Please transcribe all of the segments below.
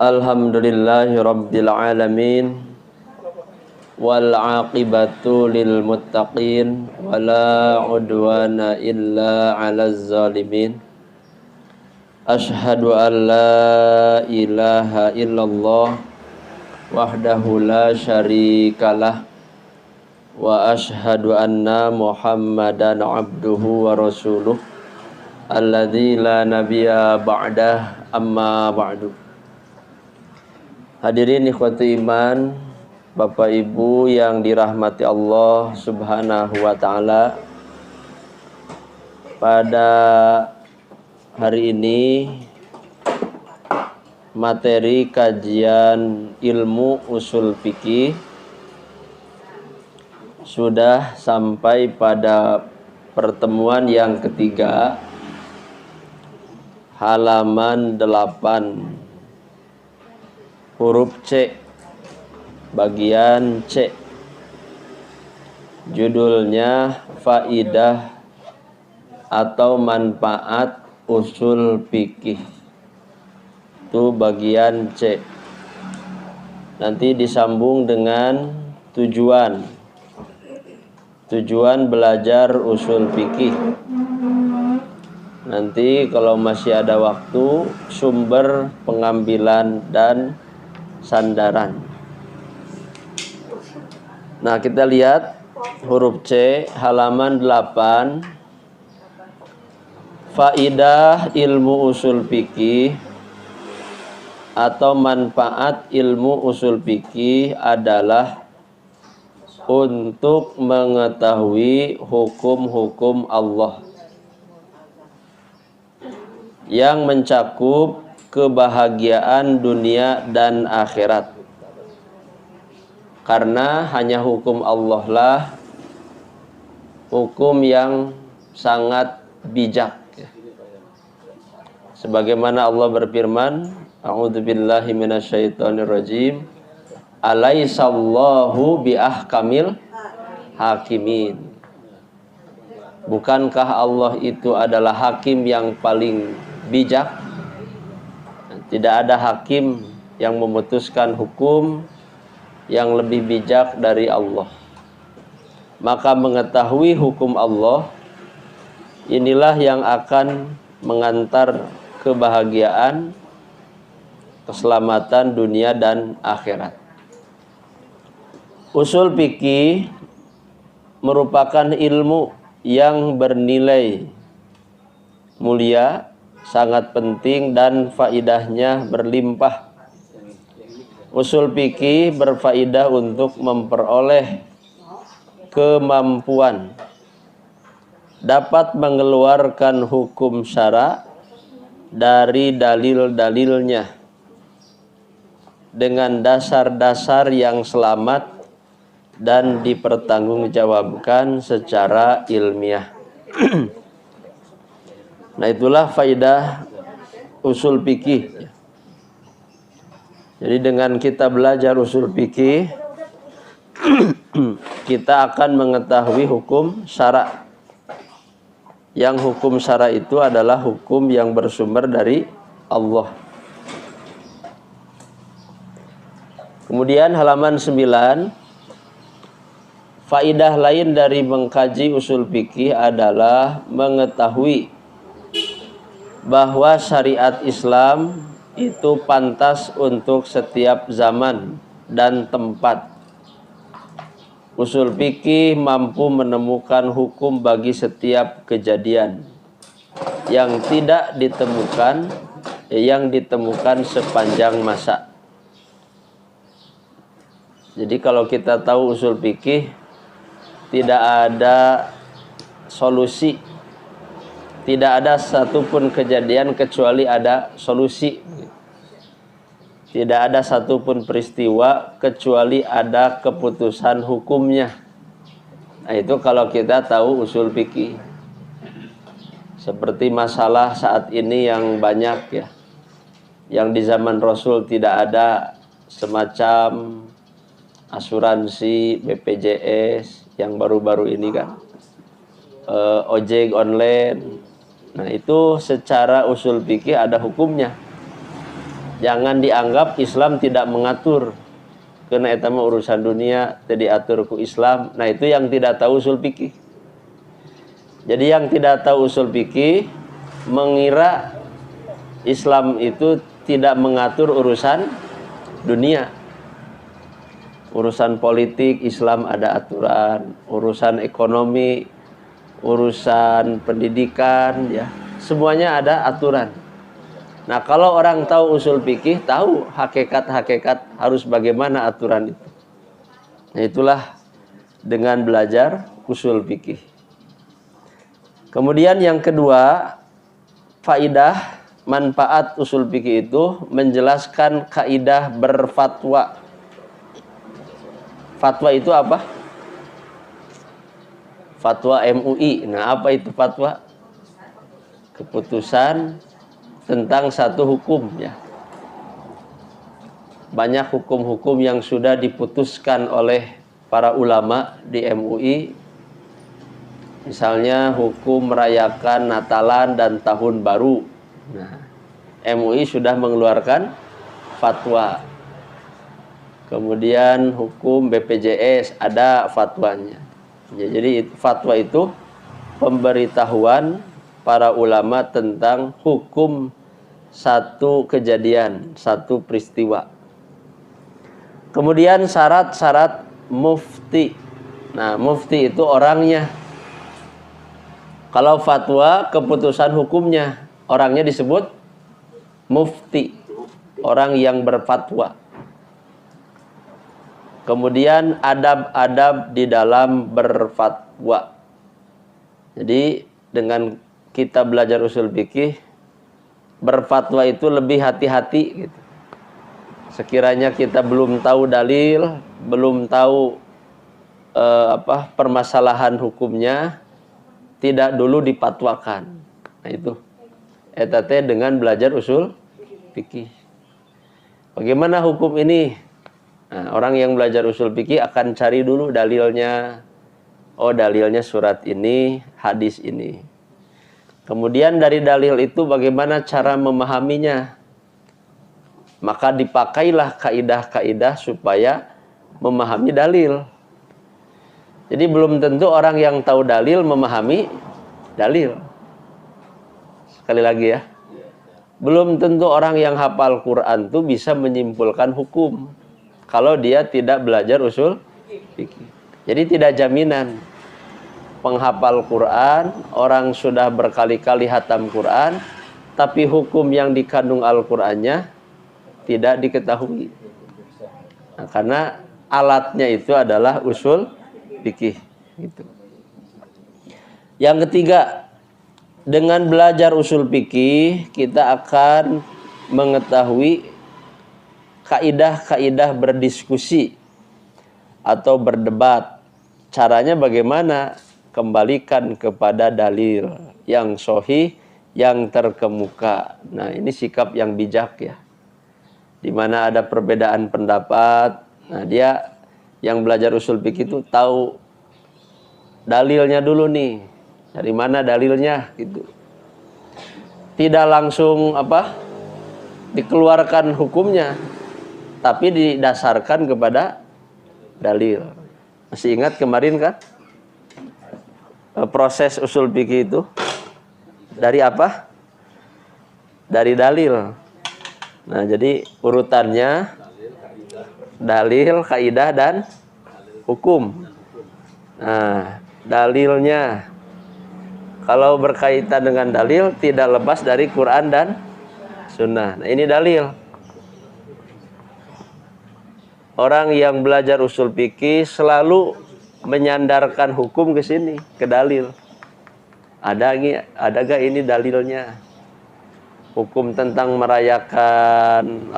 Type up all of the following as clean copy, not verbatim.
Alhamdulillahi rabbil alamin wal aqibatu lil muttaqin wala udwana illa 'alaz zalimin. Ashhadu an la ilaha illallah wahdahu la syarikalah wa ashhadu anna Muhammadan abduhu wa rasuluh alladzi la nabiyya ba'dah, amma ba'du. Hadirin ikhwati iman, Bapak Ibu yang dirahmati Allah Subhanahu wa taala. Pada hari ini materi kajian ilmu usul fikih sudah sampai pada pertemuan yang ketiga, halaman 8, huruf C, bagian C. Judulnya faidah atau manfaat usul fikih. Itu bagian C. Nanti disambung dengan tujuan belajar usul fikih. Nanti kalau masih ada waktu, sumber pengambilan dan sandaran. Nah, kita lihat huruf C, halaman 8. Faidah ilmu usul fikih atau manfaat ilmu usul fikih adalah untuk mengetahui hukum-hukum Allah yang mencakup kebahagiaan dunia dan akhirat. Karena hanya hukum Allah lah hukum yang sangat bijak. Sebagaimana Allah berfirman, a'udzubillahi minasyaitonirrajim, alaisallahu biahkamil hakimin. Bukankah Allah itu adalah hakim yang paling bijak? Tidak ada hakim yang memutuskan hukum yang lebih bijak dari Allah. Maka mengetahui hukum Allah inilah yang akan mengantar kebahagiaan, keselamatan dunia dan akhirat. Usul fikih merupakan ilmu yang bernilai mulia, sangat penting dan faidahnya berlimpah. Usul fikih berfaidah untuk memperoleh kemampuan dapat mengeluarkan hukum syara dari dalil-dalilnya dengan dasar-dasar yang selamat dan dipertanggungjawabkan secara ilmiah. Nah, itulah faidah usul fikih. Jadi dengan kita belajar usul fikih kita akan mengetahui hukum syara. Yang hukum syara itu adalah hukum yang bersumber dari Allah. Kemudian halaman 9, faidah lain dari mengkaji usul fikih adalah mengetahui bahwa syariat Islam itu pantas untuk setiap zaman dan tempat. Usul fikih mampu menemukan hukum bagi setiap kejadian yang tidak ditemukan, yang ditemukan sepanjang masa. Jadi kalau kita tahu usul fikih, tidak ada solusi, tidak ada satupun kejadian kecuali ada solusi. Tidak ada satupun peristiwa kecuali ada keputusan hukumnya. Nah, itu kalau kita tahu usul fikih. Seperti masalah saat ini yang banyak ya, yang di zaman Rasul tidak ada, semacam asuransi BPJS yang baru-baru ini kan, ojek online, Nah, itu secara usul fikih ada hukumnya. Jangan dianggap Islam tidak mengatur. Karena itu mah urusan dunia tadi diatur ku Islam. Nah, itu yang tidak tahu usul fikih. Jadi yang tidak tahu usul fikih mengira Islam itu tidak mengatur urusan dunia. Urusan politik Islam ada aturan, urusan ekonomi, urusan pendidikan, ya, semuanya ada aturan. Nah, kalau orang tahu usul fikih, tahu hakikat-hakikat harus bagaimana aturan itu. Nah, itulah dengan belajar usul fikih. Kemudian yang kedua, faidah manfaat usul fikih itu menjelaskan kaidah berfatwa. Fatwa itu apa? Fatwa MUI. Nah, apa itu fatwa? Keputusan tentang satu hukum, ya. Banyak hukum-hukum yang sudah diputuskan oleh para ulama di MUI. Misalnya hukum merayakan Natalan dan Tahun Baru. Nah, MUI sudah mengeluarkan fatwa. Kemudian hukum BPJS ada fatwanya. Ya, jadi fatwa itu pemberitahuan para ulama tentang hukum satu kejadian, satu peristiwa. Kemudian syarat-syarat mufti. Nah, mufti itu orangnya. Kalau fatwa keputusan hukumnya, orangnya disebut mufti, orang yang berfatwa. Kemudian adab-adab di dalam berfatwa. Jadi dengan kita belajar usul fikih, berfatwa itu lebih hati-hati gitu. Sekiranya kita belum tahu dalil, belum tahu permasalahan hukumnya, tidak dulu dipatwakan. Nah, itu etate dengan belajar usul fikih. Bagaimana hukum ini? Nah, orang yang belajar usul fikih akan cari dulu dalilnya. Oh, dalilnya surat ini, hadis ini. Kemudian dari dalil itu bagaimana cara memahaminya? Maka dipakailah kaidah-kaidah supaya memahami dalil. Jadi belum tentu orang yang tahu dalil memahami dalil. Sekali lagi ya. Belum tentu orang yang hafal Quran itu bisa menyimpulkan hukum kalau dia tidak belajar usul fikih. Jadi tidak jaminan penghafal Quran, orang sudah berkali-kali hatam Quran, tapi hukum yang dikandung Al-Qur'annya tidak diketahui. Nah, karena alatnya itu adalah usul fikih. Gitu. Yang ketiga, dengan belajar usul fikih kita akan mengetahui kaidah-kaidah berdiskusi atau berdebat. Caranya bagaimana? Kembalikan kepada dalil yang sahih, yang terkemuka. Nah, ini sikap yang bijak ya. Di mana ada perbedaan pendapat, nah dia yang belajar usul fikih itu tahu dalilnya dulu nih. Dari mana dalilnya gitu. Tidak langsung dikeluarkan hukumnya, tapi didasarkan kepada dalil. Masih ingat kemarin kan? Proses usul fikih itu dari apa? Dari dalil. Nah, jadi urutannya dalil, kaidah dan hukum. Nah, dalilnya kalau berkaitan dengan dalil tidak lepas dari Quran dan Sunnah. Nah, ini dalil. Orang yang belajar usul fikih selalu menyandarkan hukum ke sini, ke dalil. Ada gak ini dalilnya? Hukum tentang merayakan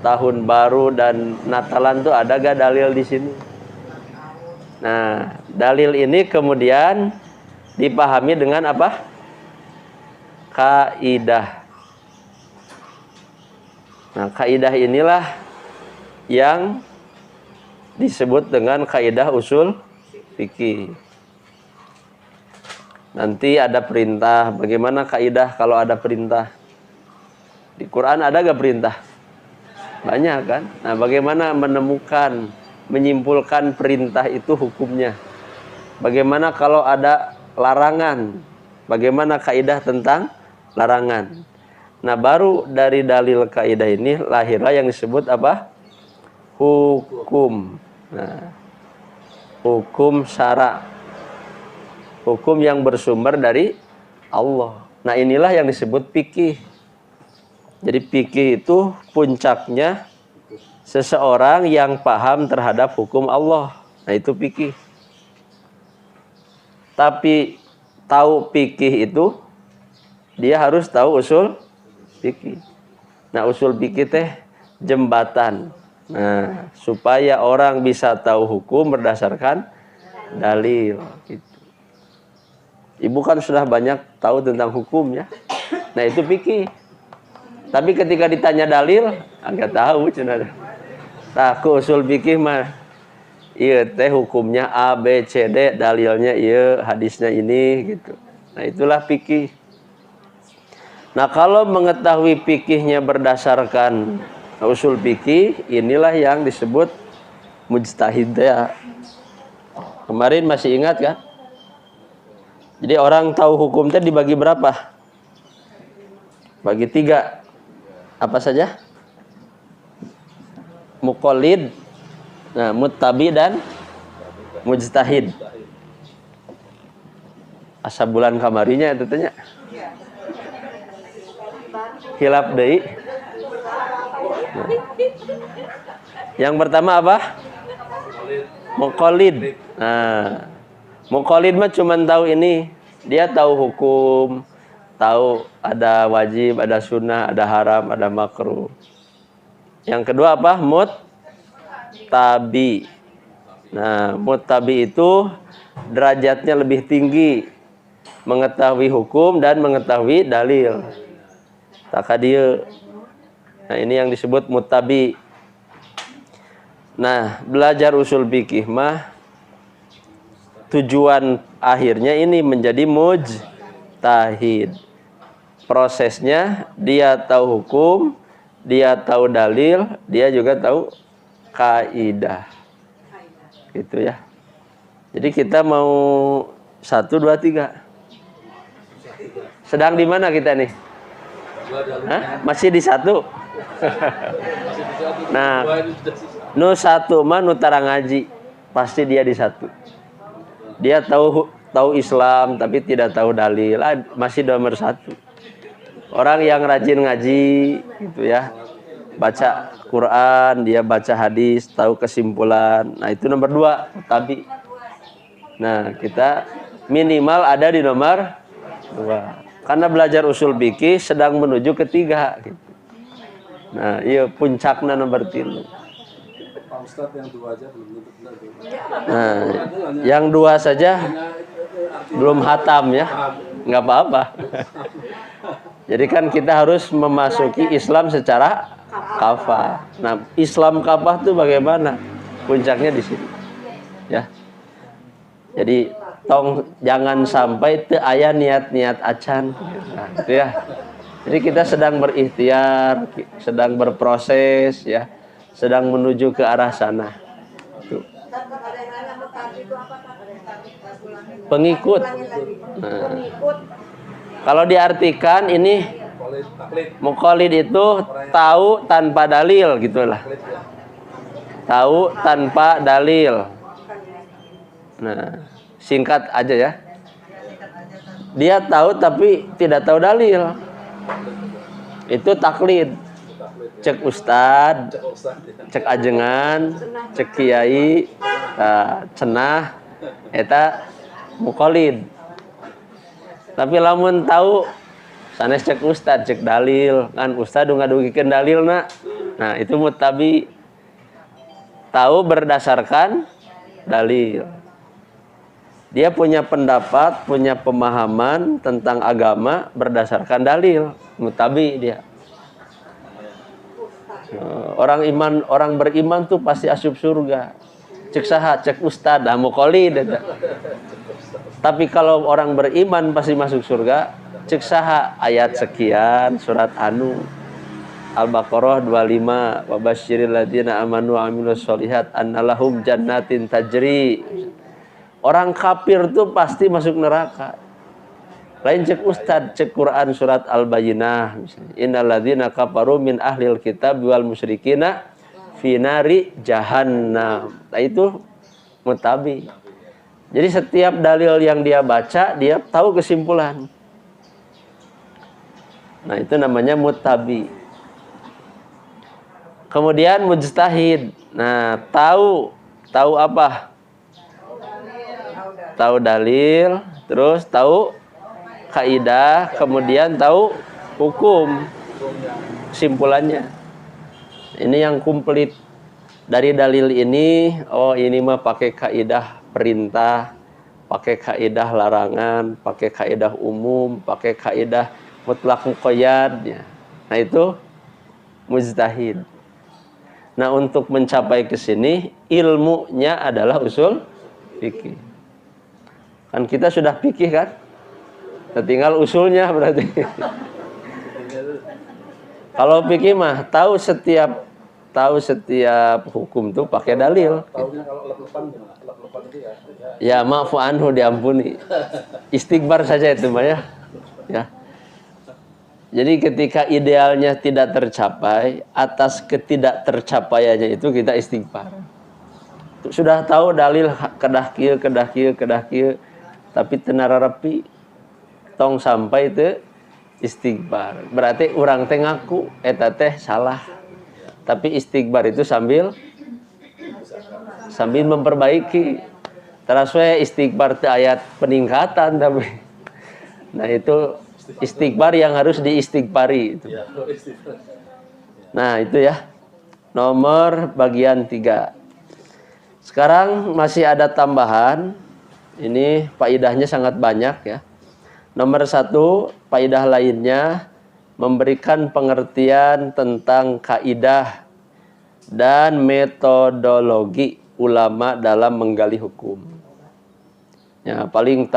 Tahun Baru dan Natalan tuh ada gak dalil di sini? Nah, dalil ini kemudian dipahami dengan apa? Kaidah. Nah, kaidah inilah yang disebut dengan kaidah usul fikih. Nanti ada perintah. Bagaimana kaidah kalau ada perintah? Di Quran ada gak perintah? Banyak kan? Nah, bagaimana menemukan, menyimpulkan perintah itu hukumnya? Bagaimana kalau ada larangan? Bagaimana kaidah tentang larangan? Nah, baru dari dalil kaidah ini lahirlah yang disebut apa? Hukum. Nah, hukum syara. Hukum yang bersumber dari Allah. Nah, inilah yang disebut fikih. Jadi fikih itu puncaknya seseorang yang paham terhadap hukum Allah. Nah, itu fikih. Tapi tahu fikih itu dia harus tahu usul fikih. Nah, usul fikih teh jembatan. Nah, supaya orang bisa tahu hukum berdasarkan dalil gitu. Ibu kan sudah banyak tahu tentang hukum ya. Nah, itu fikih. Tapi ketika ditanya dalil, agak tahu cenah. Tah ku usul fikih mah ieu teh hukumnya A B C D, dalilnya ieu, hadisnya ini gitu. Nah, itulah fikih. Nah, kalau mengetahui fikihnya berdasarkan usul fikih, inilah yang disebut mujtahid ya. Kemarin masih ingat kan? Jadi orang tahu hukum teh dibagi berapa? Bagi 3. Apa saja? Muqallid, nah, muttabi dan mujtahid. Asa bulan kamarinya itu tanya. Hilap deui. Nah. Yang pertama apa? Muqallid. Nah, muqallid mah cuma tahu ini. Dia tahu hukum, tahu ada wajib, ada sunnah, ada haram, ada makruh. Yang kedua apa? Muttabi. Nah, muttabi itu derajatnya lebih tinggi, mengetahui hukum dan mengetahui dalil. Takadia. Nah, ini yang disebut muttabi. Nah, belajar usul fikih mah tujuan akhirnya ini menjadi mujtahid. Prosesnya dia tahu hukum, dia tahu dalil, dia juga tahu kaidah. Gitu ya. Jadi kita mau 1, 2, 3. Sedang di mana kita nih? Hah? Masih di 1. Nah, nu 1 mah nu tara ngaji. Pasti dia di 1. Dia tahu Islam tapi tidak tahu dalil. Masih nomor 1. Orang yang rajin ngaji gitu ya, baca Quran, dia baca hadis, tahu kesimpulan. Nah, itu nomor 2, tapi. Nah, kita minimal ada di nomor 2. Karena belajar usul fikih sedang menuju ke 3 gitu. Nah, iya puncaknya nomor 3. Pak Ustadz yang 2 aja belum tentu benar. Nah, yang 2 saja belum hatam ya. Nggak apa-apa. Jadi kan kita harus memasuki Islam secara kafah. Nah, Islam kafah itu bagaimana? Puncaknya di sini. Ya. Jadi jangan sampai teu aya niat-niat acan. Nah, gitu ya. Jadi kita sedang berikhtiar, sedang berproses ya, sedang menuju ke arah sana. Tuh. Pengikut. Nah, kalau diartikan ini muqallid itu tahu tanpa dalil gitulah. Tahu tanpa dalil. Nah, singkat aja ya. Dia tahu tapi tidak tahu dalil. Itu taklid. Cek ustad, cek ajengan, cek kiai, cenah, eta muqallid. Tapi lamun tahu sanes cek ustad, cek dalil, kan ustad ngadugikeun dalilna. Nah, itu muttabi. Tahu berdasarkan dalil. Dia punya pendapat, punya pemahaman tentang agama berdasarkan dalil, muttabi dia. Orang beriman tuh pasti asup surga. Cek saha, cek ustad, muqallid. Tapi kalau orang beriman pasti masuk surga, cek saha ayat sekian surat anu Al-Baqarah 25 wa basyiril ladzina amanu wa amilus sholihat annalahum jannatin tajri. Orang kafir tuh pasti masuk neraka. Lain cek ustad, cek Quran surat Al-Bayyinah misalnya. Innal ladzina kafaru min ahlil kitab wal musyrikina fi nari jahannam. Nah itu mutabi. Jadi setiap dalil yang dia baca, dia tahu kesimpulan. Nah, itu namanya mutabi. Kemudian mujtahid. Nah, tahu apa? Tahu dalil, terus tahu kaidah, kemudian tahu hukum, kesimpulannya. Ini yang komplit. Dari dalil ini, oh ini mah pakai kaidah perintah, pakai kaidah larangan, pakai kaidah umum, pakai kaidah mutlak muqayyad ya. Nah itu mujtahid. Nah untuk mencapai ke sini ilmunya adalah usul fikih. Kan kita sudah fikih kan? Nah, tinggal usulnya berarti. Kalau fikih mah tahu setiap hukum tuh pakai dalil. Tahunya kalau lep-lepan gimana? Lep-lepan itu ya. Ya maafu anhu diampuni. Istighfar saja itu Mbak ya. Ya. Jadi ketika idealnya tidak tercapai, atas ketidaktercapaiannya itu kita istighfar. Sudah tahu dalil kedah kieu, tapi tenara repi tong sampai itu istighfar. Berarti urang teh ngaku eta teh salah. Tapi istighfar itu sambil memperbaiki. Terus istighfar itu ayat peningkatan tapi. Nah itu istighfar yang harus diistighfari itu. Nah itu ya. Nomor bagian 3. Sekarang masih ada tambahan. Ini faidahnya sangat banyak ya. Nomor 1, faidah lainnya memberikan pengertian tentang kaidah dan metodologi ulama dalam menggali hukum. Ya, paling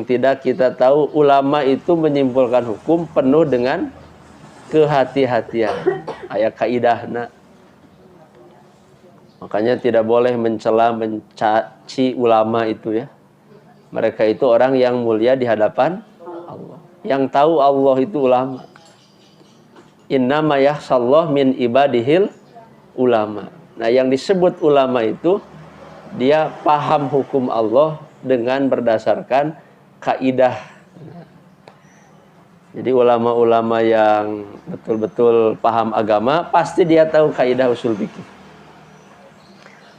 tidak kita tahu ulama itu menyimpulkan hukum penuh dengan kehati-hatian. Aya kaidahna. Makanya tidak boleh mencela, mencaci ulama itu ya. Mereka itu orang yang mulia di hadapan Allah. Yang tahu Allah itu ulama. Innama yakhshallah min ibadihil ulama. Nah, yang disebut ulama itu dia paham hukum Allah dengan berdasarkan kaidah. Jadi ulama-ulama yang betul-betul paham agama pasti dia tahu kaidah usul fikih.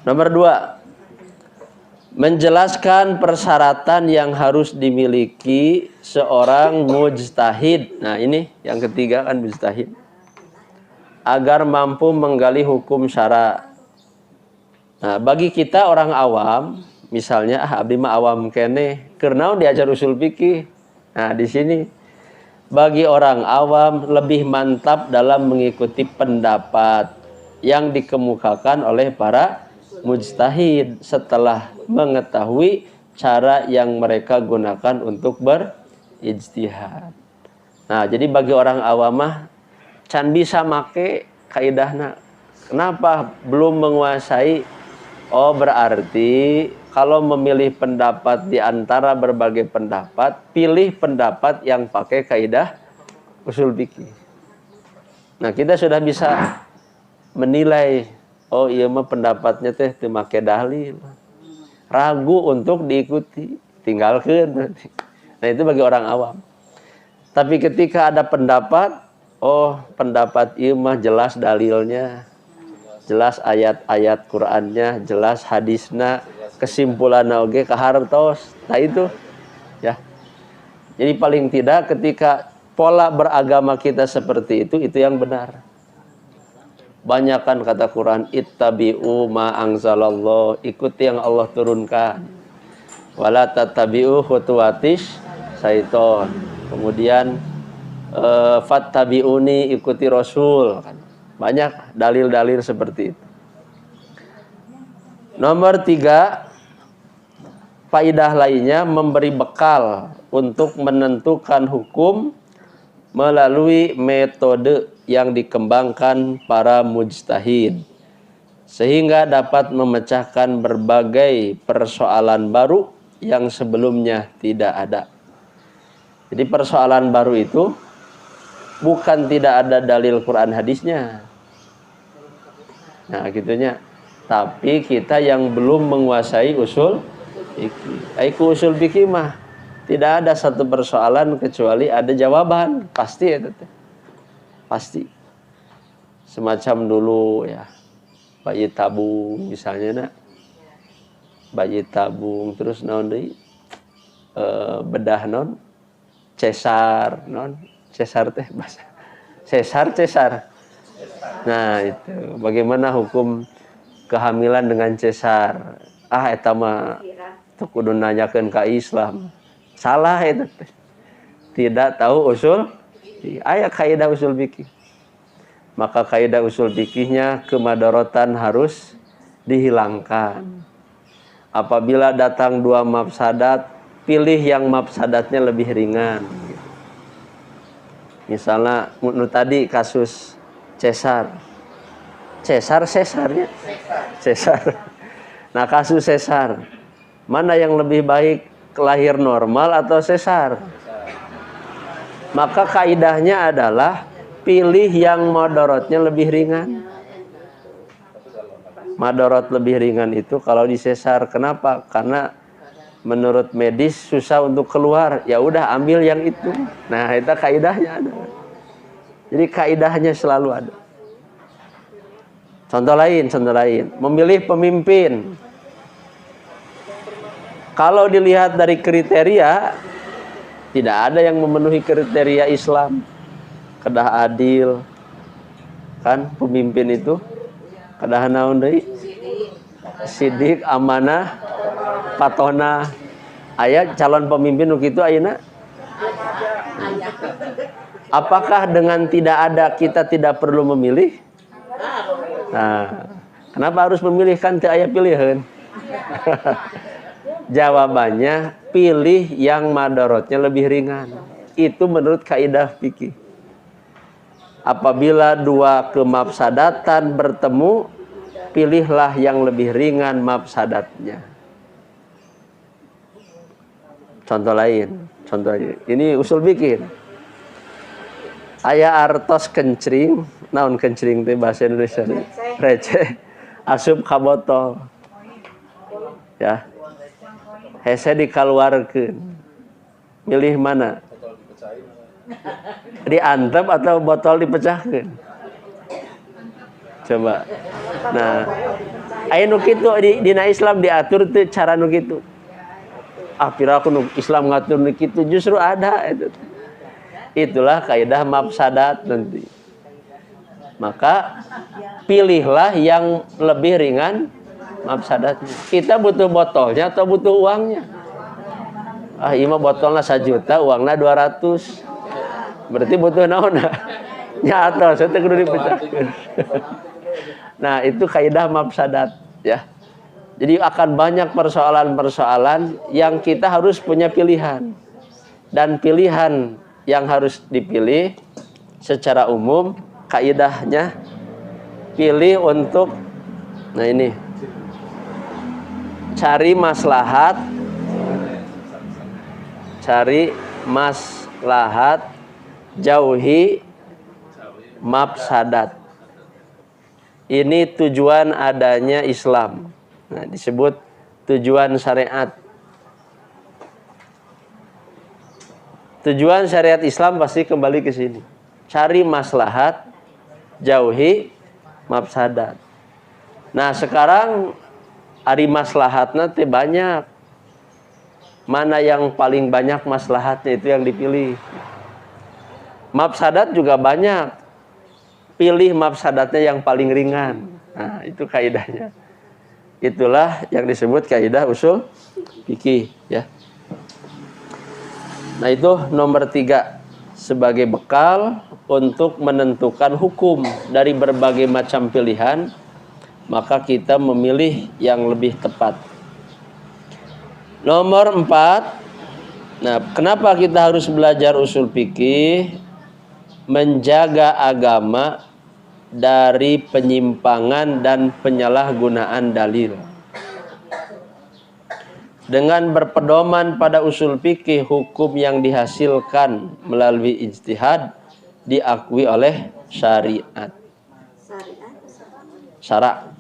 Nomor 2, menjelaskan persyaratan yang harus dimiliki seorang mujtahid. Nah ini yang ketiga kan mujtahid. Agar mampu menggali hukum syara. Nah bagi kita orang awam, misalnya abdi mah awam kene, kenaon diajar usul fikih. Nah di sini bagi orang awam lebih mantap dalam mengikuti pendapat yang dikemukakan oleh para mujtahid setelah mengetahui cara yang mereka gunakan untuk berijtihad. Nah, jadi bagi orang awamah can bisa make kaidahna. Kenapa belum menguasai? Oh, berarti kalau memilih pendapat di antara berbagai pendapat, pilih pendapat yang pakai kaidah usul fikih. Nah, kita sudah bisa menilai, oh iya mah pendapatnya teh teu make dalil. Ragu untuk diikuti, tinggalkan berarti. Nah, itu bagi orang awam. Tapi ketika ada pendapat, oh pendapat ieu mah jelas dalilnya, jelas ayat-ayat Qur'annya, jelas hadisna, kesimpulanna oge kahartos. Nah itu ya. Jadi paling tidak ketika pola beragama kita seperti itu yang benar. Banyakan kata Quran, ittabi'u ma anzalallah, ikuti yang Allah turunkan. Wala tattabi'u khutuwatis syaiton. Kemudian fattabi'uni, ikuti Rasul. Banyak dalil-dalil seperti itu. Nomor 3, Faidah lainnya memberi bekal untuk menentukan hukum melalui metode yang dikembangkan para mujtahid, sehingga dapat memecahkan berbagai persoalan baru yang sebelumnya tidak ada. Jadi persoalan baru itu bukan tidak ada dalil Quran hadisnya. Nah, gitunya. Tapi kita yang belum menguasai usul fikih. Usul fikih mah tidak ada satu persoalan kecuali ada jawaban, pasti ya teteh. Pasti. Semacam dulu ya. Bayi tabung misalnya nak. Bayi tabung terus naon deui? Bedah non cesar non cesar teh bahasa cesar. Nah, itu bagaimana hukum kehamilan dengan cesar? Eta mah teu kudu nanyakeun ka Islam. Salah itu teh. Tidak tahu usul. Aya kaidah usul fikih. Maka kaidah usul fikihnya kemadharatan harus dihilangkan. Apabila datang dua mafsadat, pilih yang mafsadatnya lebih ringan. Misalnya tadi kasus cesarnya. Nah, kasus sesar, mana yang lebih baik, lahir normal atau sesar? Maka kaidahnya adalah pilih yang madorotnya lebih ringan. Madorot lebih ringan itu kalau disesar. Kenapa? Karena menurut medis susah untuk keluar. Ya udah ambil yang itu. Nah, itu kaidahnya ada. Jadi kaidahnya selalu ada. Contoh lain, memilih pemimpin. Kalau dilihat dari kriteria, tidak ada yang memenuhi kriteria Islam. Kedah adil, kan pemimpin itu kedah naon deui? Sidik, amanah, patona. Aya calon pemimpin nu kitu ayeuna? Apakah dengan tidak ada kita tidak perlu memilih? Nah, kenapa harus memilih, kan teu aya pilihan? Jawabannya pilih yang madorotnya lebih ringan. Itu menurut kaidah fikih. Apabila dua kemafsadatan bertemu, pilihlah yang lebih ringan mafsadatnya. Contoh lain. Ini usul fikih. Aya artos kencring, naon kencring teh bahasa Indonesia? Receh. Asup ka botol. Ya. Hese dikaluarkeun. Milih mana? Diantep atau botol dipecahkan? Coba. Nah, aya nu kitu dina Islam diatur teu cara nu kitu. Piraku nu Islam ngatur nu kitu, justru ada itu. Itulah kaidah mafsadat nanti. Maka pilihlah yang lebih ringan mafsadatnya. Kita butuh botolnya atau butuh uangnya? Ima botolnya 1 juta, uangnya 200. Berarti butuh naon? Nyata, saya kudu dipecahkeun. Nah, itu kaidah mafsadat ya. Jadi akan banyak persoalan-persoalan yang kita harus punya pilihan. Dan pilihan yang harus dipilih secara umum kaidahnya pilih untuk cari maslahat, jauhi mafsadat. Ini tujuan adanya Islam. Nah, disebut tujuan syariat. Tujuan syariat Islam pasti kembali ke sini. Cari maslahat, jauhi mafsadat. Nah, sekarang ari maslahatna teh banyak. Mana yang paling banyak maslahatnya itu yang dipilih. Mafsadat juga banyak. Pilih mafsadatnya yang paling ringan. Nah, itu kaidahnya. Itulah yang disebut kaidah usul fikih ya. Nah, itu nomor 3 sebagai bekal untuk menentukan hukum dari berbagai macam pilihan, maka kita memilih yang lebih tepat. Nomor 4. Nah, kenapa kita harus belajar usul fikih? Menjaga agama dari penyimpangan dan penyalahgunaan dalil. Dengan berpedoman pada usul fikih, hukum yang dihasilkan melalui ijtihad diakui oleh syariat. Syara.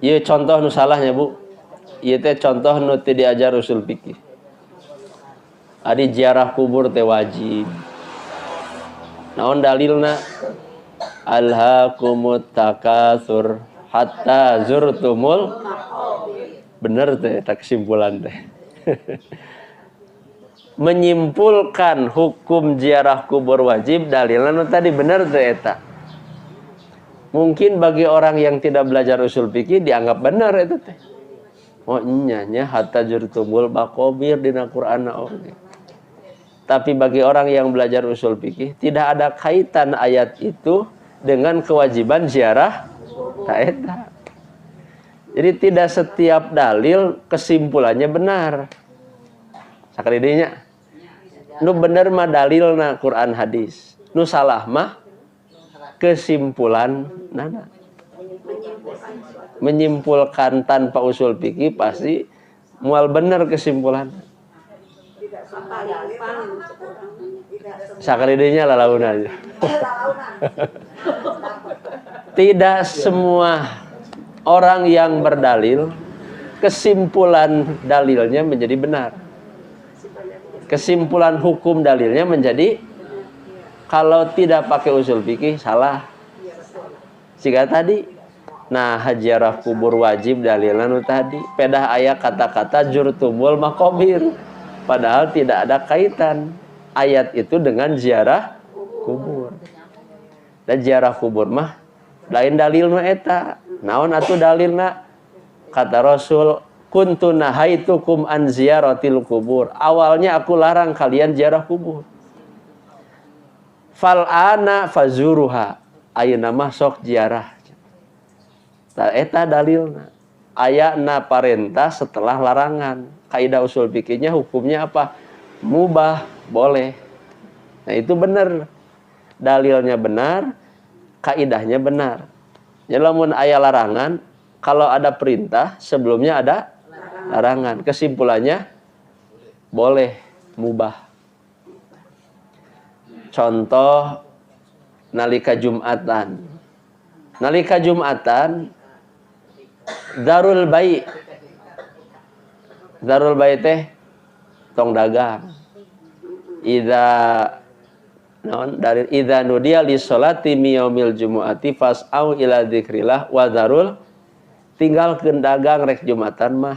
Ieu contoh nu salahnya, Bu. Ieu teh contoh nu teu diajar usul fikih. Ari ziarah kubur teh wajib. Naon dalilna? Alhaakumut takatsur hatta zurtumul. Bener teh tak kesimpulan teh. Menyimpulkan hukum ziarah kubur wajib dalilna nu tadi bener teh eta. Mungkin bagi orang yang tidak belajar usul fikih dianggap benar itu teh. Oh nya hatta zurtumul maqabir dina Qur'an oge. Tapi bagi orang yang belajar usul fikih tidak ada kaitan ayat itu dengan kewajiban ziarah ta eta. Jadi tidak setiap dalil kesimpulannya benar. Sakali deui nya. Nu bener mah dalilna Quran hadis. Nu salah mah kesimpulan nana. Menyimpulkan tanpa usul fikih pasti mual bener kesimpulan. Sakali deui nya lalauna aja. Tidak semua orang yang berdalil kesimpulan dalilnya menjadi benar. Kesimpulan hukum dalilnya menjadi kalau tidak pakai usul fikih salah. Jika tadi nah ziarah kubur wajib dalilna nu tadi pedah aya kata-kata jurtumul maqabir padahal tidak ada kaitan ayat itu dengan ziarah kubur. Dan ziarah kubur mah lain dalilna eta. Naon atuh dalilna? Kata Rasul, kuntu nahaitukum an ziyaratil kubur. Awalnya aku larang kalian ziarah kubur. Fal ana fazuruha. Ayeuna mah sok ziarah. Tah eta dalilna. Ayana parentah setelah larangan. Kaidah usul fikihnya hukumnya apa? Mubah, boleh. Nah, itu benar. Dalilnya benar, kaidahnya benar. Jadi lamun aya larangan, kalau ada perintah sebelumnya ada larangan. Kesimpulannya boleh, mubah. Contoh nalika Jumatan. Nalika Jumatan darul bai. Darul bai teh tong dagang. Dari idza nudiya li sholati yaumil jumu'ati fas'au ila dzikrillah wa darul tinggalkeun dagang rek Jumatan mah.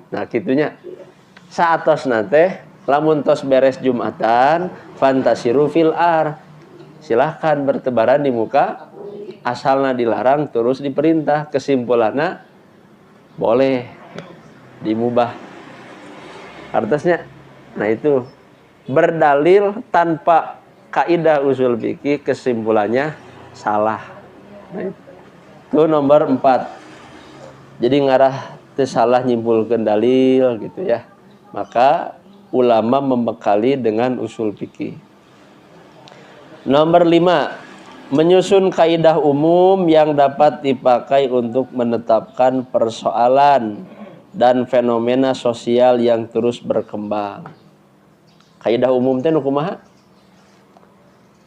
Nah kitunya. Saatosna teh lamun tos beres Jumatan fantasiru fil ar. Silahkan bertebaran di muka. Asalna dilarang terus diperintah. Kesimpulanna boleh dimubah. Artinya nah itu berdalil tanpa kaidah usul fikih kesimpulannya salah. Nah, itu nomor 4. Jadi ngarah teu salah nyimpulkeun dalil gitu ya. Maka ulama membekali dengan usul fikih. Nomor 5, menyusun kaidah umum yang dapat dipakai untuk menetapkan persoalan dan fenomena sosial yang terus berkembang. Kaidah umum teh nu kumaha?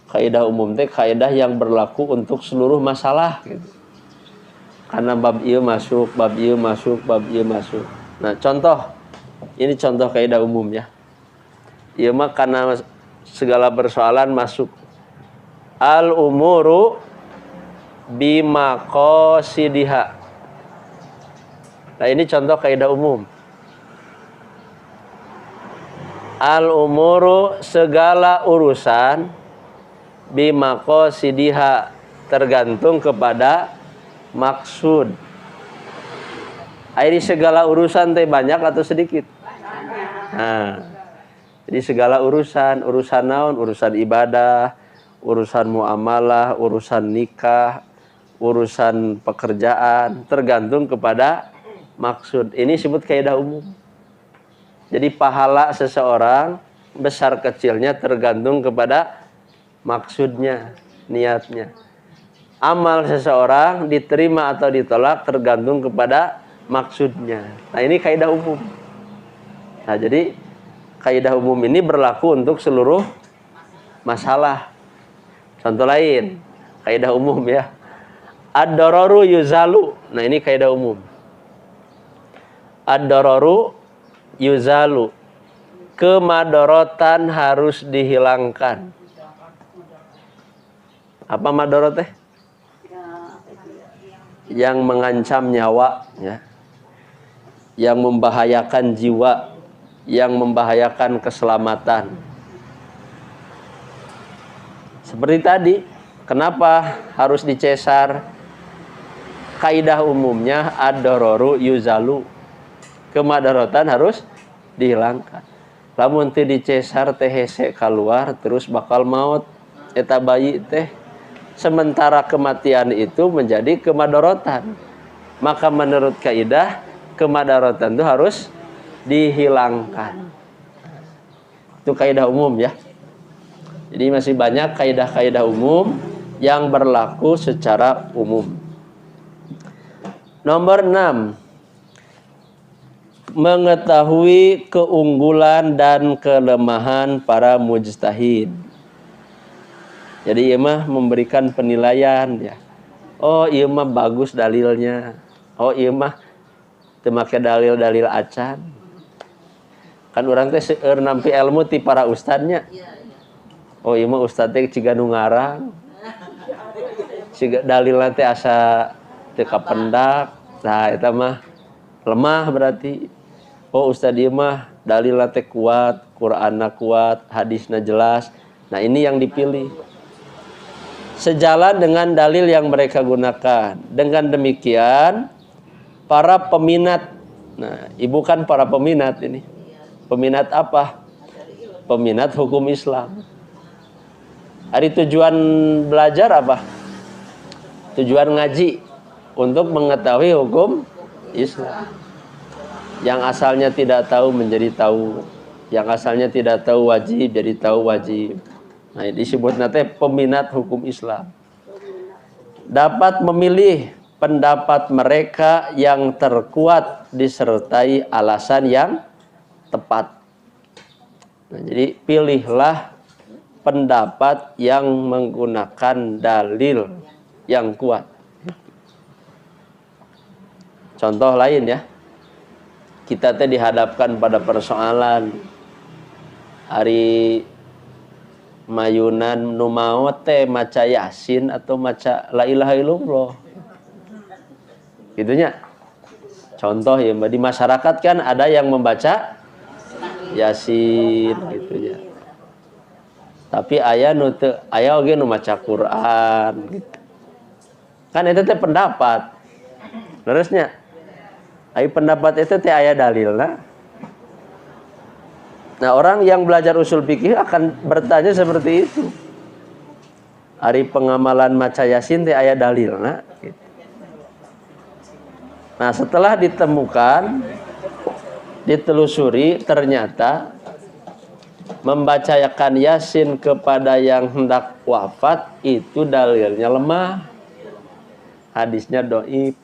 Kaidah umum teh kaidah yang berlaku untuk seluruh masalah gitu. Karena bab ieu masuk, bab ieu masuk, bab ieu masuk. Nah, contoh. Ini contoh kaidah umum ya. Ieu mah karena segala persoalan masuk. Al umuru bimaqasidiha. Nah, ini contoh kaidah umum. Al umuru segala urusan bimaqasidiha tergantung kepada maksud. Ini segala urusan teh banyak atau sedikit? Nah, jadi segala urusan naon? Urusan ibadah, urusan muamalah, urusan nikah, urusan pekerjaan tergantung kepada maksud. Ini disebut kaidah umum. Jadi pahala seseorang besar kecilnya tergantung kepada maksudnya, niatnya. Amal seseorang diterima atau ditolak tergantung kepada maksudnya. Nah, ini kaidah umum. Nah, jadi kaidah umum ini berlaku untuk seluruh masalah. Contoh lain, kaidah umum ya. Ad-dararu yuzalu. Nah, ini kaidah umum. Ad-dararu yuzalu. Kemadorotan harus dihilangkan. Apa madorot teh? Yang mengancam nyawa, ya. Yang membahayakan jiwa, yang membahayakan keselamatan. Seperti tadi, kenapa harus dicesar? Kaidah umumnya ad-dararu yuzalu. Kemadorotan harus dihilangkan. Lamun teu dicesar teh hese keluar terus bakal maut eta bayi teh. Sementara kematian itu menjadi kemadorotan. Maka menurut kaidah kemadorotan itu harus dihilangkan. Itu kaidah umum ya. Jadi masih banyak kaidah-kaidah umum yang berlaku secara umum. Nomor 6. Mengetahui keunggulan dan kelemahan para mujtahid. Jadi ieu mah memberikan penilaian ya. Oh, ieu mah bagus dalilnya. Oh, ieu mah teu make dalil-dalil acan. Kan urang teh seueur nampi ilmu ti para ustadnya. Oh, ieu mah ustad teh ciga nu ngarang. Ciga dalilna teh asa teu kapendak. Nah, eta mah lemah berarti. Oh, ustad ieu mah dalilna teh kuat, Qur'anna kuat, hadisna jelas. Nah, ini yang dipilih. Sejalan dengan dalil yang mereka gunakan. Dengan demikian, para peminat. Nah, ibu kan para peminat ini. Peminat apa? Peminat hukum Islam. Hari tujuan belajar apa? Tujuan ngaji. Untuk mengetahui hukum Islam. Yang asalnya tidak tahu menjadi tahu. Yang asalnya tidak tahu wajib jadi tahu wajib. Nah, disebut nanti peminat hukum Islam. Dapat memilih pendapat mereka yang terkuat disertai alasan yang tepat. Nah, jadi pilihlah pendapat yang menggunakan dalil yang kuat. Contoh lain ya. Kita teh dihadapkan pada persoalan hari mayunan nu maot teh maca Yasin atau maca la ilaha illallah. Gitunya. Contoh ya, di masyarakat kan ada yang membaca Yasin gitu ya. Tapi aya nu teu aya oge nu maca Quran gitu. Kan itu teh pendapat. Terusnya ai pendapat itu teh aya dalilna. Nah, orang yang belajar usul fikih akan bertanya seperti itu. Ari pengamalan maca Yasin teh aya dalilna gitu. Nah, setelah ditemukan, ditelusuri, ternyata membacakan Yasin kepada yang hendak wafat itu dalilnya lemah. Hadisnya dhaif.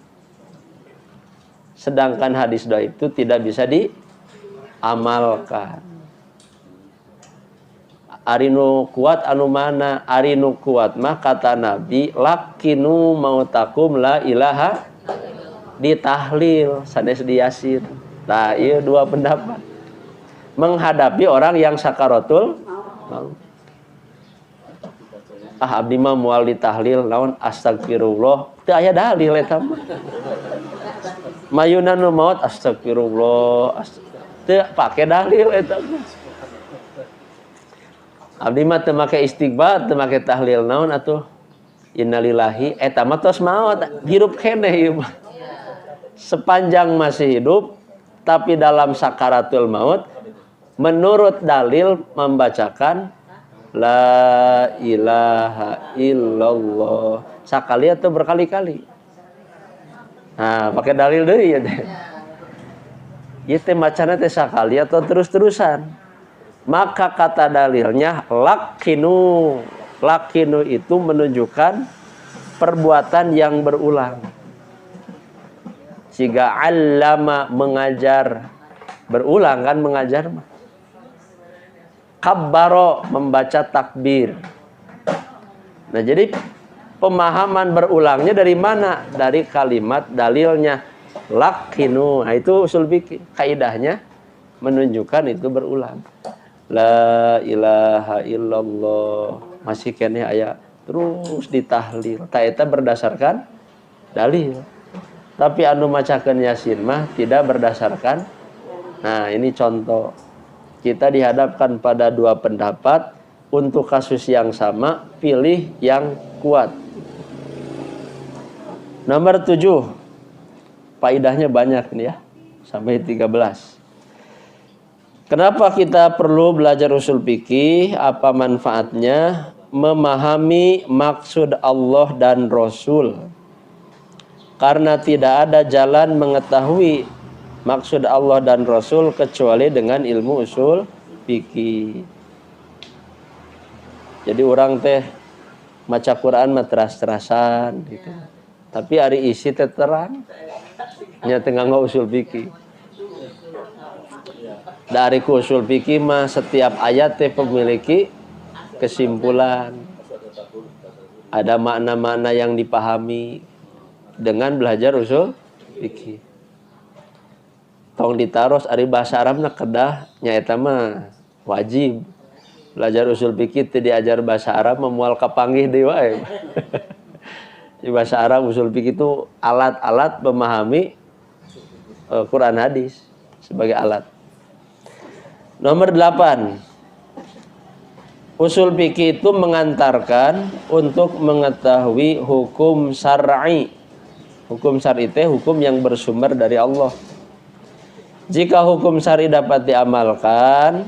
Sedangkan hadis dhaif itu tidak bisa diamalkan. Ari nu kuat anu mana? Ari nu kuat mah kata Nabi, lakinu mautakum la ilaha ditahlil sanes di Yasin. Nah, ieu dua pendapat. Menghadapi orang yang sakaratul maut. Abdi mah moal ditahlil naon astagfirullah. Teu aya dalil eta mah. Mayunan nu maut astagfirullah. Teu pake dalil eta mah. Abdi mah teu make istighfar, teu make tahlil naon atuh? Innalillahi eta mah tos maot, hirup keneh ieu mah. Sepanjang masih hidup tapi dalam sakaratul maut menurut dalil membacakan la ilaha illallah sakali atau berkali-kali. Nah, pakai dalil deui ya. Ieu teh macana teh sakali atau terus-terusan. Maka kata dalilnya lakinu. Lakinu itu menunjukkan perbuatan yang berulang. Jika allama mengajar, berulang kan mengajar mah. Kabbaro membaca takbir. Nah jadi pemahaman berulangnya dari mana? Dari kalimat dalilnya lakinu. Nah itu usul fikih. Kaidahnya menunjukkan itu berulang. La ilaha illallah. Masih kene aya terus ditahlil. Ta eta berdasarkan dalil. Tapi anu macakeun Yasin mah tidak berdasarkan. Nah, ini contoh. Kita dihadapkan pada dua pendapat, untuk kasus yang sama pilih yang kuat. Nomor 7. Faidahnya banyak nih ya. Sampai 13. Kenapa kita perlu belajar usul fikih? Apa manfaatnya? Memahami maksud Allah dan Rasul. Karena tidak ada jalan mengetahui maksud Allah dan Rasul kecuali dengan ilmu usul fikih. Jadi orang teh maca Quran mah teras-terasan gitu. Tapi ari isi teh terang. Nya teu nganggo usul fikih. Dari usul fikih mah setiap ayat teh memiliki kesimpulan. Ada makna-makna yang dipahami dengan belajar usul fikih. Tong ditaros ari bahasa Arabna kedah nya eta mah wajib. Belajar usul fikih teu diajar bahasa Arab memual kapanggih deui wae. Di bahasa Arab usul fikih itu alat-alat memahami Quran hadis sebagai alat. Nomor 8. Usul fikih itu mengantarkan untuk mengetahui hukum syar'i. Hukum syar'i itu hukum yang bersumber dari Allah. Jika hukum syar'i dapat diamalkan,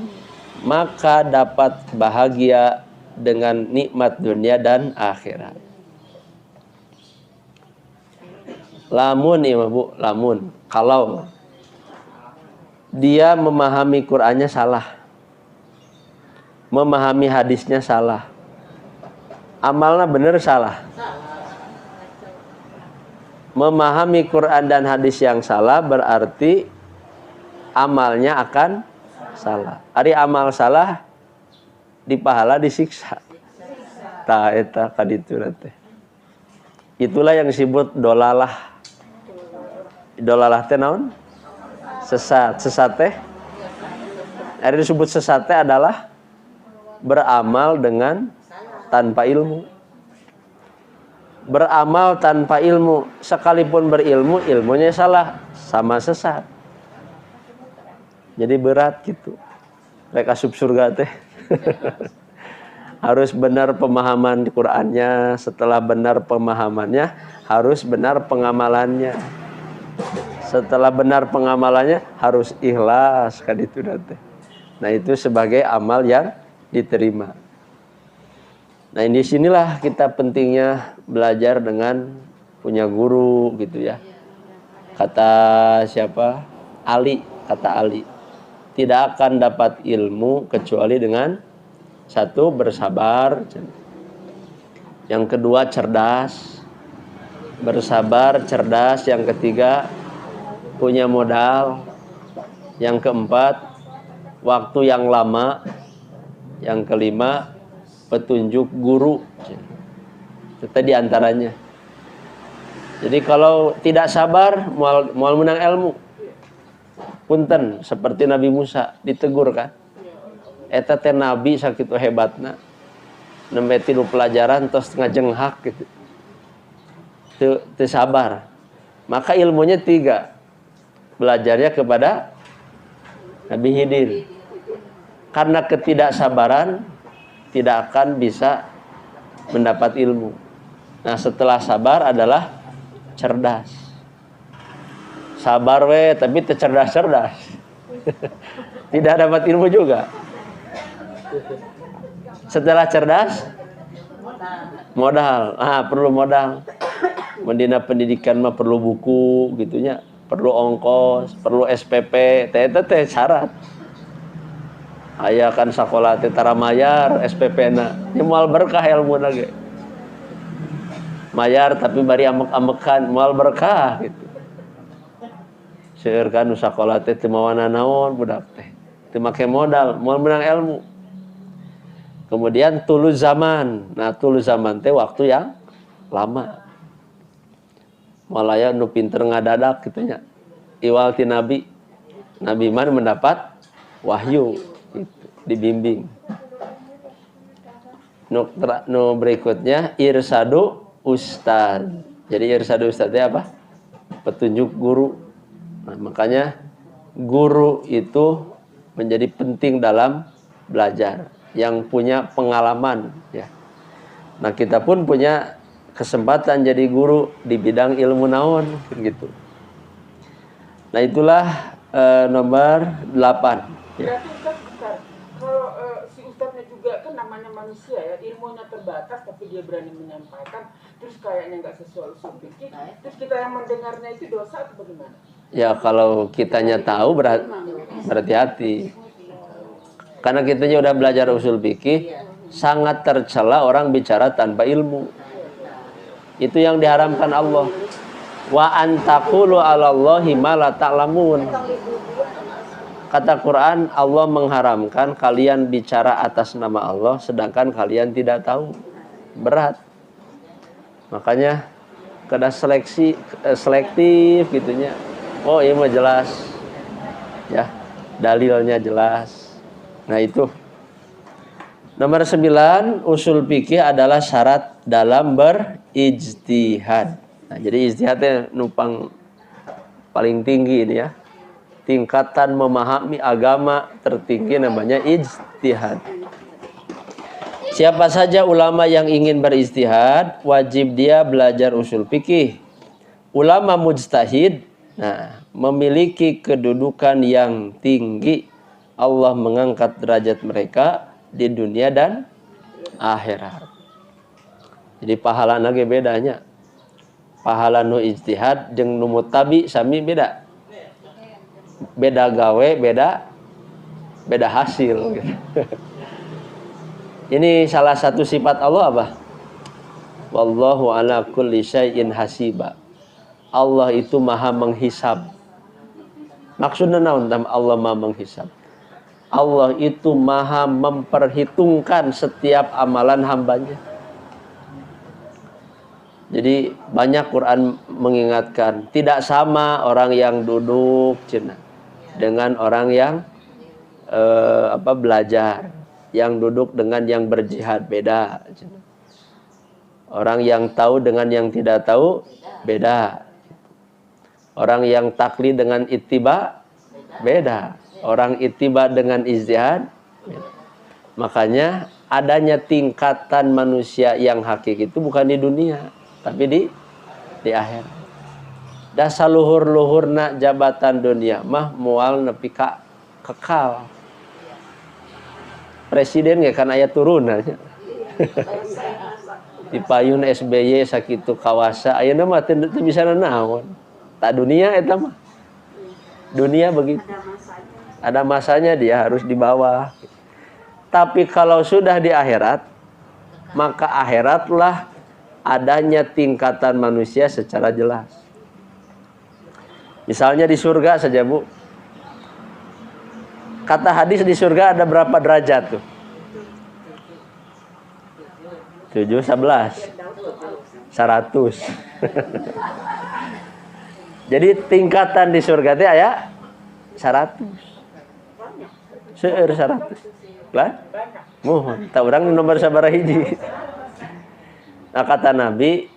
maka dapat bahagia dengan nikmat dunia dan akhirat. Lamun ya Bu, lamun kalau dia memahami Qur'annya salah, memahami hadisnya salah, amalnya benar salah. Memahami Quran dan hadis yang salah berarti amalnya akan salah. Ari amal salah dipahala disiksa. Ta eta kaditu teh. Itulah yang disebut dolalah. Dolalah teh naon? Sesat. Sesat teh ari disebut sesat teh adalah beramal dengan tanpa ilmu. Beramal tanpa ilmu, sekalipun berilmu, ilmunya salah, sama sesat. Jadi berat gitu. Mereka asup surga teh. Harus benar pemahaman di Qur'annya, setelah benar pemahamannya, harus benar pengamalannya. Setelah benar pengamalannya, harus ikhlas kan itu nanti. Nah, itu sebagai amal yang diterima. Nah, di sinilah kita pentingnya belajar dengan punya guru gitu ya. Kata siapa? Ali, kata Ali. Tidak akan dapat ilmu kecuali dengan satu, bersabar. Yang kedua, cerdas. Bersabar, cerdas. Yang ketiga, punya modal. Yang keempat, waktu yang lama. Yang kelima, petunjuk guru. Itu diantaranya. Jadi kalau tidak sabar, moal menang ilmu. Punten seperti Nabi Musa ditegur kan. Eta teh nabi sakitu hebatna. Nembe tilu pelajaran tos ngajenghak gitu. Teu sabar. Maka ilmunya 3. Belajarnya kepada Nabi Khidir. Karena ketidaksabaran tidak akan bisa mendapat ilmu. Nah, setelah sabar adalah cerdas. Sabar we tapi cerdas-cerdas. Tidak dapat ilmu juga. Setelah cerdas, modal. Perlu modal. Mendina pendidikan mah perlu buku gitunya. perlu ongkos, perlu SPP, teh syarat. Aya kan sakola teh tara mayar SPP-na. Ini moal berkah ilmu ge. Mayar tapi bari amek-amekan moal berkah gitu. Seueur kan nu sakola teh teu mawana naon budak teh. Teu make modal, moal menang ilmu. Kemudian tulus zaman. Nah, tulus zaman teh waktu yang lama. Moal aya nu pinter ngadadak kitu nya. Iwal ti nabi. Nabi man mendapat wahyu gitu, dibimbing. Nu berikutnya irsadu ustad. Jadi irsadu ustad itu apa? Petunjuk guru. Nah, makanya guru itu menjadi penting dalam belajar, yang punya pengalaman ya. Nah, kita pun punya kesempatan jadi guru di bidang ilmu naon gitu. Nah, itulah nomor 8 ya. Berarti Ustaz, bentar. Kalau si Ustaznya juga kan namanya manusia ya, ilmunya terbatas tapi dia berani menyampaikan, terus kayaknya nggak sesuai usul fikih, terus kita yang mendengarnya itu dosa atau bagaimana? Ya kalau kitanya tahu berhati-hati. Karena kitanya udah belajar usul fikih, sangat tercela orang bicara tanpa ilmu. Itu yang diharamkan Allah. Wa antaqulu 'alallahi ma la ta'lamun. Kata Quran, Allah mengharamkan kalian bicara atas nama Allah sedangkan kalian tidak tahu. Berat. Makanya kada selektif gitunya. Oh, ini mah jelas. Ya, dalilnya jelas. Nah, itu. Nomor 9, usul fikih adalah syarat dalam berijtihad. Nah, jadi ijtihadnya numpang paling tinggi ini ya. Tingkatan memahami agama tertinggi namanya ijtihad. Siapa saja ulama yang ingin berijtihad, wajib dia belajar usul fikih. Ulama mujtahid, nah, memiliki kedudukan yang tinggi. Allah mengangkat derajat mereka di dunia dan akhirat. Jadi pahala nage bedanya. Pahala nu ijtihad jeung nu mutabi sami beda. Beda gawe, beda hasil gitu. Ini salah satu sifat Allah apa? Wallahu ala kulli syai'in hasiba. Allah itu maha menghisab. Maksudnya naon Allah maha menghisab? Allah itu maha memperhitungkan setiap amalan hambanya. Jadi banyak Quran mengingatkan, tidak sama orang yang duduk dengan orang yang belajar, yang duduk dengan yang berjihad beda. Orang yang tahu dengan yang tidak tahu beda. Orang yang taklid dengan ittiba beda. Orang ittiba dengan ijtihad beda. Makanya adanya tingkatan manusia yang hakiki itu bukan di dunia, tapi di akhirat. Da saluhur-luhurna jabatan dunia mah moal nepi ka kekal. Presiden ge kan aya turunna. Dipayun SBY sakitu kawasa ayeuna mah teu bisa naon. Tak dunia eta mah. Dunia begitu. Ada masanya dia harus di bawah. Tapi kalau sudah di akhirat, maka akhiratlah adanya tingkatan manusia secara jelas. Misalnya di surga saja, Bu. Kata hadis di surga ada berapa derajat tuh? 7, 11, 100. Jadi tingkatan di surga itu aya 100. Seueur 100. Lah? Mohon, tak urang nomor sabaraha hiji. Nah, kata Nabi,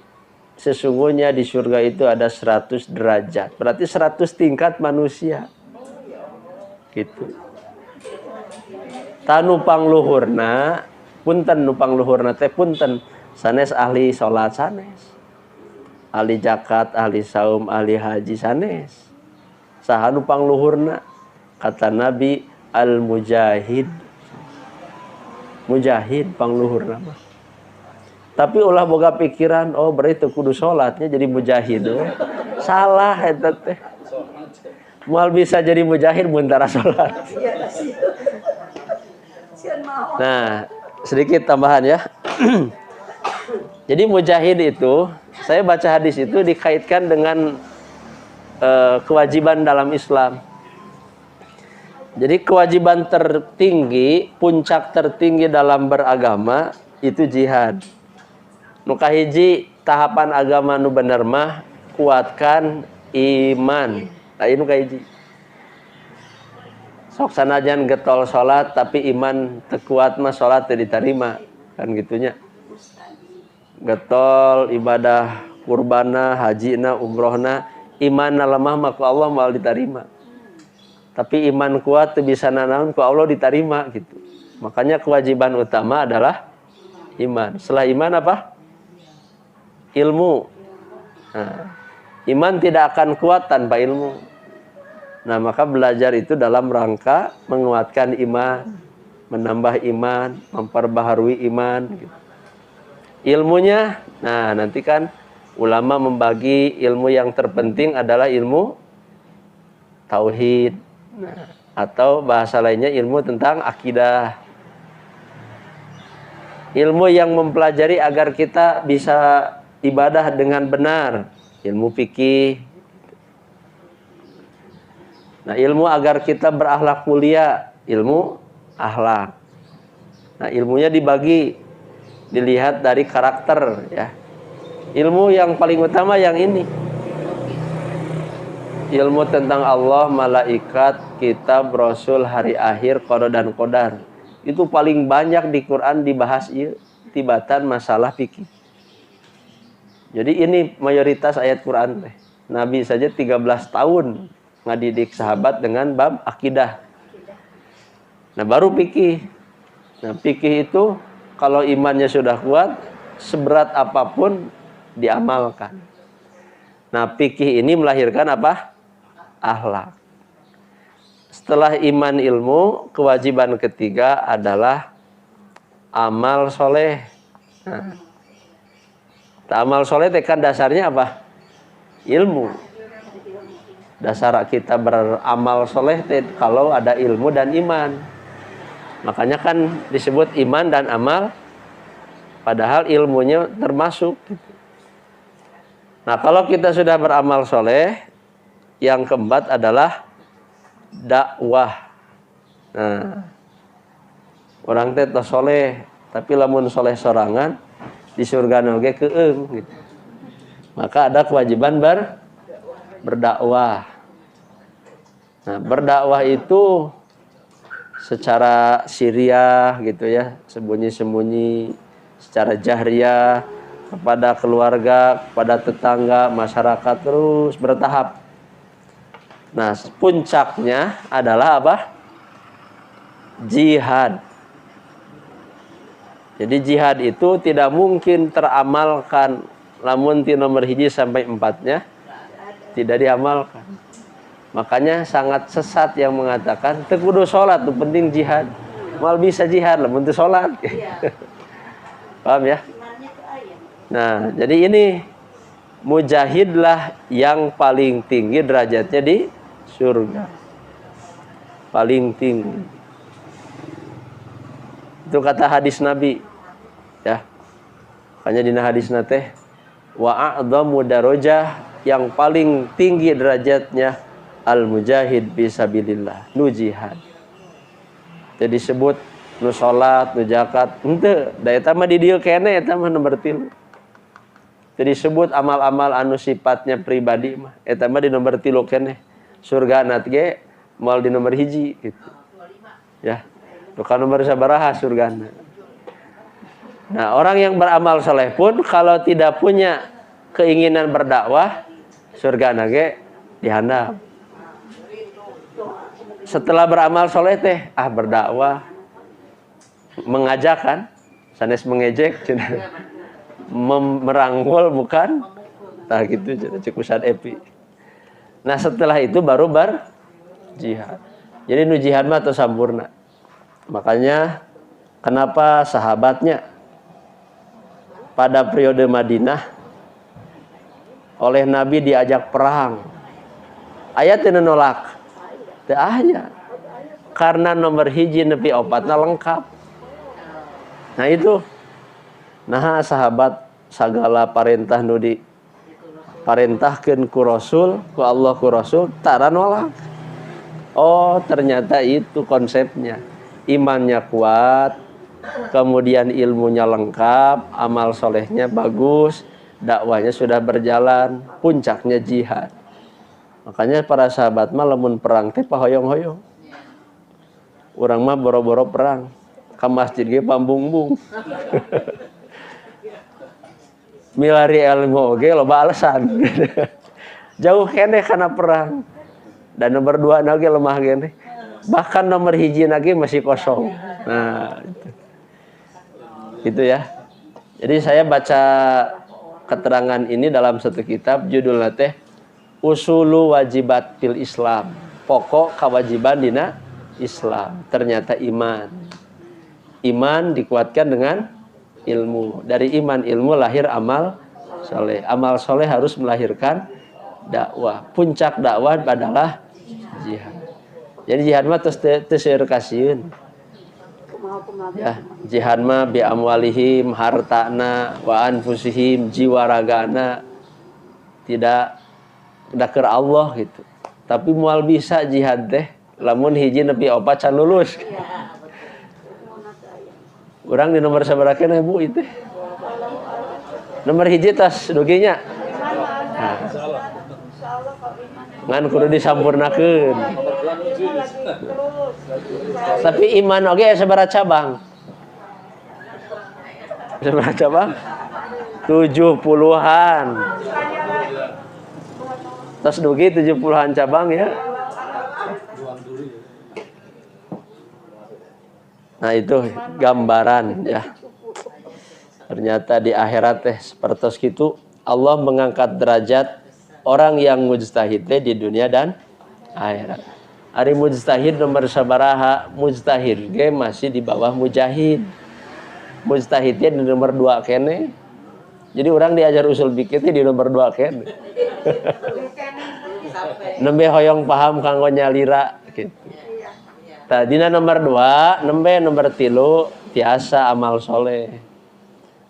sesungguhnya di surga itu ada 100 derajat. Berarti 100 tingkat manusia. Gitu. Tanupang luhurna, punten nupang luhurna teh punten. Sanes ahli salat sanes. Ahli zakat, ahli saum, ahli haji sanes. Saha nupang luhurna? Kata Nabi, al-mujahid. Mujahid pangluhurna mah. Tapi ulah boga pikiran, oh berarti kudu salatnya jadi mujahid. Salah eta teh. Mual bisa jadi mujahid muntara sholat. Nah, sedikit tambahan ya. Jadi mujahid itu, saya baca hadis itu dikaitkan dengan kewajiban dalam Islam. Jadi kewajiban tertinggi, puncak tertinggi dalam beragama itu jihad. Nu kahiji tahapan agama nu bener mah kuatkan iman. Nah ini nu kahiji. Sok sanajan getol salat tapi iman teu kuat mah salat teu diterima. Kan gitunya. Getol ibadah kurbana, hajina, umrohna, iman lemah mah ku Allah moal diterima. Tapi iman kuat teu bisa nanaon ku Allah diterima gitu. Makanya kewajiban utama adalah iman. Setelah iman apa? Ilmu. Nah, iman tidak akan kuat tanpa ilmu. Nah, maka belajar itu dalam rangka menguatkan iman, menambah iman, memperbaharui iman gitu. Ilmunya, nah nanti kan ulama membagi ilmu yang terpenting adalah ilmu tauhid. Nah, atau bahasa lainnya ilmu tentang akidah. Ilmu yang mempelajari agar kita bisa ibadah dengan benar, ilmu fikih. Nah, ilmu agar kita berakhlak mulia, ilmu akhlak. Nah, ilmunya dibagi, dilihat dari karakter ya. Ilmu yang paling utama yang ini. Ilmu tentang Allah, malaikat, kitab, rasul, hari akhir, qada dan qadar. Itu paling banyak di Quran dibahas ieu tibatan masalah fikih. Jadi ini mayoritas ayat Quran teh. Nabi saja 13 tahun ngadidik sahabat dengan bab akidah. Nah, baru fikih. Nah, fikih itu kalau imannya sudah kuat, seberat apapun diamalkan. Nah, fikih ini melahirkan apa? Akhlak. Setelah iman ilmu, kewajiban ketiga adalah amal soleh. Nah, amal soleh kan dasarnya apa? Ilmu. Dasar kita beramal soleh kalau ada ilmu dan iman. Makanya kan disebut iman dan amal, padahal ilmunya termasuk. Nah, kalau kita sudah beramal soleh, yang keempat adalah dakwah. Nah, orang teh tos soleh, tapi lamun soleh sorangan di surga oge keung gitu. Maka ada kewajiban berdakwah. Nah, berdakwah itu secara sirriyah gitu ya, sembunyi-sembunyi, secara jahriyah kepada keluarga, kepada tetangga, masyarakat, terus bertahap. Nah, puncaknya adalah apa? Jihad. Jadi jihad itu tidak mungkin teramalkan lamun ti nomor 1 sampai 4-nya tidak diamalkan. Makanya sangat sesat yang mengatakan teu kudu salat, tuh penting jihad. Mal bisa jihad lamun teu salat. Paham ya? Nah, jadi ini mujahidlah yang paling tinggi derajatnya di surga. Paling tinggi. Itu kata hadis Nabi. Ya. Makanya dina hadisna teh wa a'dhamu darajah, yang paling tinggi derajatnya al-mujahid fisabilillah, nu jihad. Jadi disebut nu salat, nu zakat, henteu, da eta mah di dieu keneh eta mah nomor 3. Jadi disebut amal-amal anu sifatnya pribadi mah eta mah di nomor 3 keneh. Surga nat ge moal di nomor 1 gitu. Ya. Bukan nomor sabaraha surgana. Nah, orang yang beramal soleh pun kalau tidak punya keinginan berdakwah, surga nage dihandap. Setelah beramal soleh teh, berdakwah, mengajak kan, sanes mengejek, merangkul bukan, nah gitu, cekusan epi. Nah, setelah itu baru berjihad. Jadi nu jihad mah teu sampurna. Makanya kenapa sahabatnya pada periode Madinah oleh Nabi diajak perang. Ayat teu nolak. Teu aya. Karena nomor hiji nepi opatna lengkap. Nah itu. Nah sahabat sagala parentah nu di parentahkeun ku Rasul, ku Allah ku Rasul, tara nolak. Oh, ternyata itu konsepnya. Imannya kuat, kemudian ilmunya lengkap, amal solehnya bagus, dakwahnya sudah berjalan, puncaknya jihad. Makanya para sahabat mah lamun perang teh pahoyong-hoyong. Urang mah boro-boro perang, ka masjid ge pambungbung. Milari ilmu oge loba alasan. Jauh keneh kana perang. Dan nomor 2 lagi lemah gini. Bahkan nomor hiji lagi masih kosong. Nah, itu ya. Jadi saya baca keterangan ini dalam satu kitab judulnya teh Usulu Wajibat fil Islam. Pokok kewajiban dina Islam. Ternyata iman. Iman dikuatkan dengan ilmu. Dari iman ilmu lahir amal soleh. Amal soleh harus melahirkan dakwah. Puncak dakwah adalah jihad. Jadi jihad mah terus seueur kasieun. Ya, jihad mah bi amwalihim, hartana, wa anfusihim, jiwa ragana. Tidak keur Allah gitu. Tapi moal bisa jihad teh lamun hiji nepi 4 can lulus. Urang di nomor sabaraha keneh Bu itu? Nomor hiji tas duginya. Nah. Ngan kudu disampurnakeun. Tapi iman oge sabaraha cabang? Sabaraha cabang? 70-an. Tos dugi 70-an cabang ya. Nah itu gambaran ya. Ternyata di akhirat teh sapertos kitu Allah mengangkat derajat orang yang mujtahid di dunia dan akhirat. Ari mujtahid nomor sabaraha? Mujtahid ge masih di bawah mujahid. Mujtahidnya di nomor 2 kene. Jadi orang diajar usul fikih di nomor 2 kene. Nembe hoyong paham kanggo nyalira gitu. Tadina nomor 2, nembe nomor 3 tiasa amal soleh.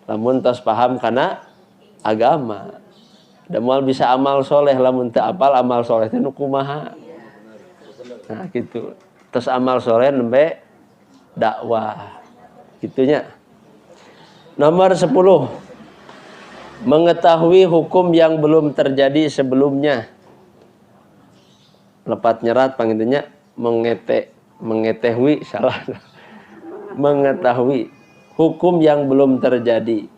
Lamun tos paham kana agama. Da moal bisa amal soleh lamun teu apal amal soleh teh nu kumaha. Nah gitu. Terus amal soleh nembe dakwah. Gitunya. Nomor 10. Mengetahui hukum yang belum terjadi sebelumnya. Lepat nyerat panggilnya mengetahui salah. Mengetahui hukum yang belum terjadi.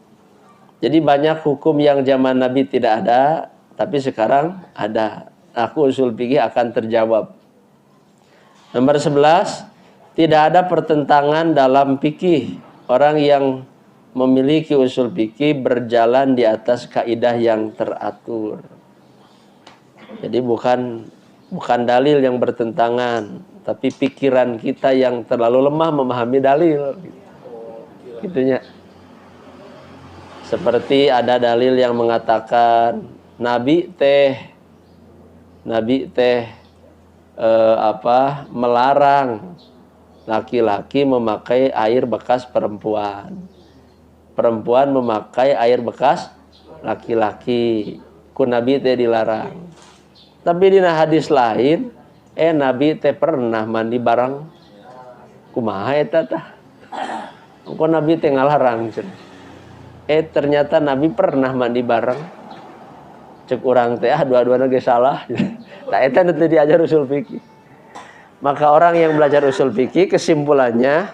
Jadi banyak hukum yang zaman Nabi tidak ada, tapi sekarang ada. Aku usul fikih akan terjawab. Nomor 11, tidak ada pertentangan dalam fikih. Orang yang memiliki usul fikih berjalan di atas kaidah yang teratur. Jadi bukan dalil yang bertentangan, tapi pikiran kita yang terlalu lemah memahami dalil. Gitunya. Seperti ada dalil yang mengatakan Nabi teh melarang laki-laki memakai air bekas perempuan. Perempuan memakai air bekas laki-laki. Ku Nabi teh dilarang. Tapi di hadis lain, Nabi teh pernah mandi bareng kumaha eta tah? Engko Nabi teh ngalarang. Ternyata Nabi pernah mandi bareng. Cek urang teh dua-duana ge salah. Tah eta teh diajar usul fikih. Maka orang yang belajar usul fikih kesimpulannya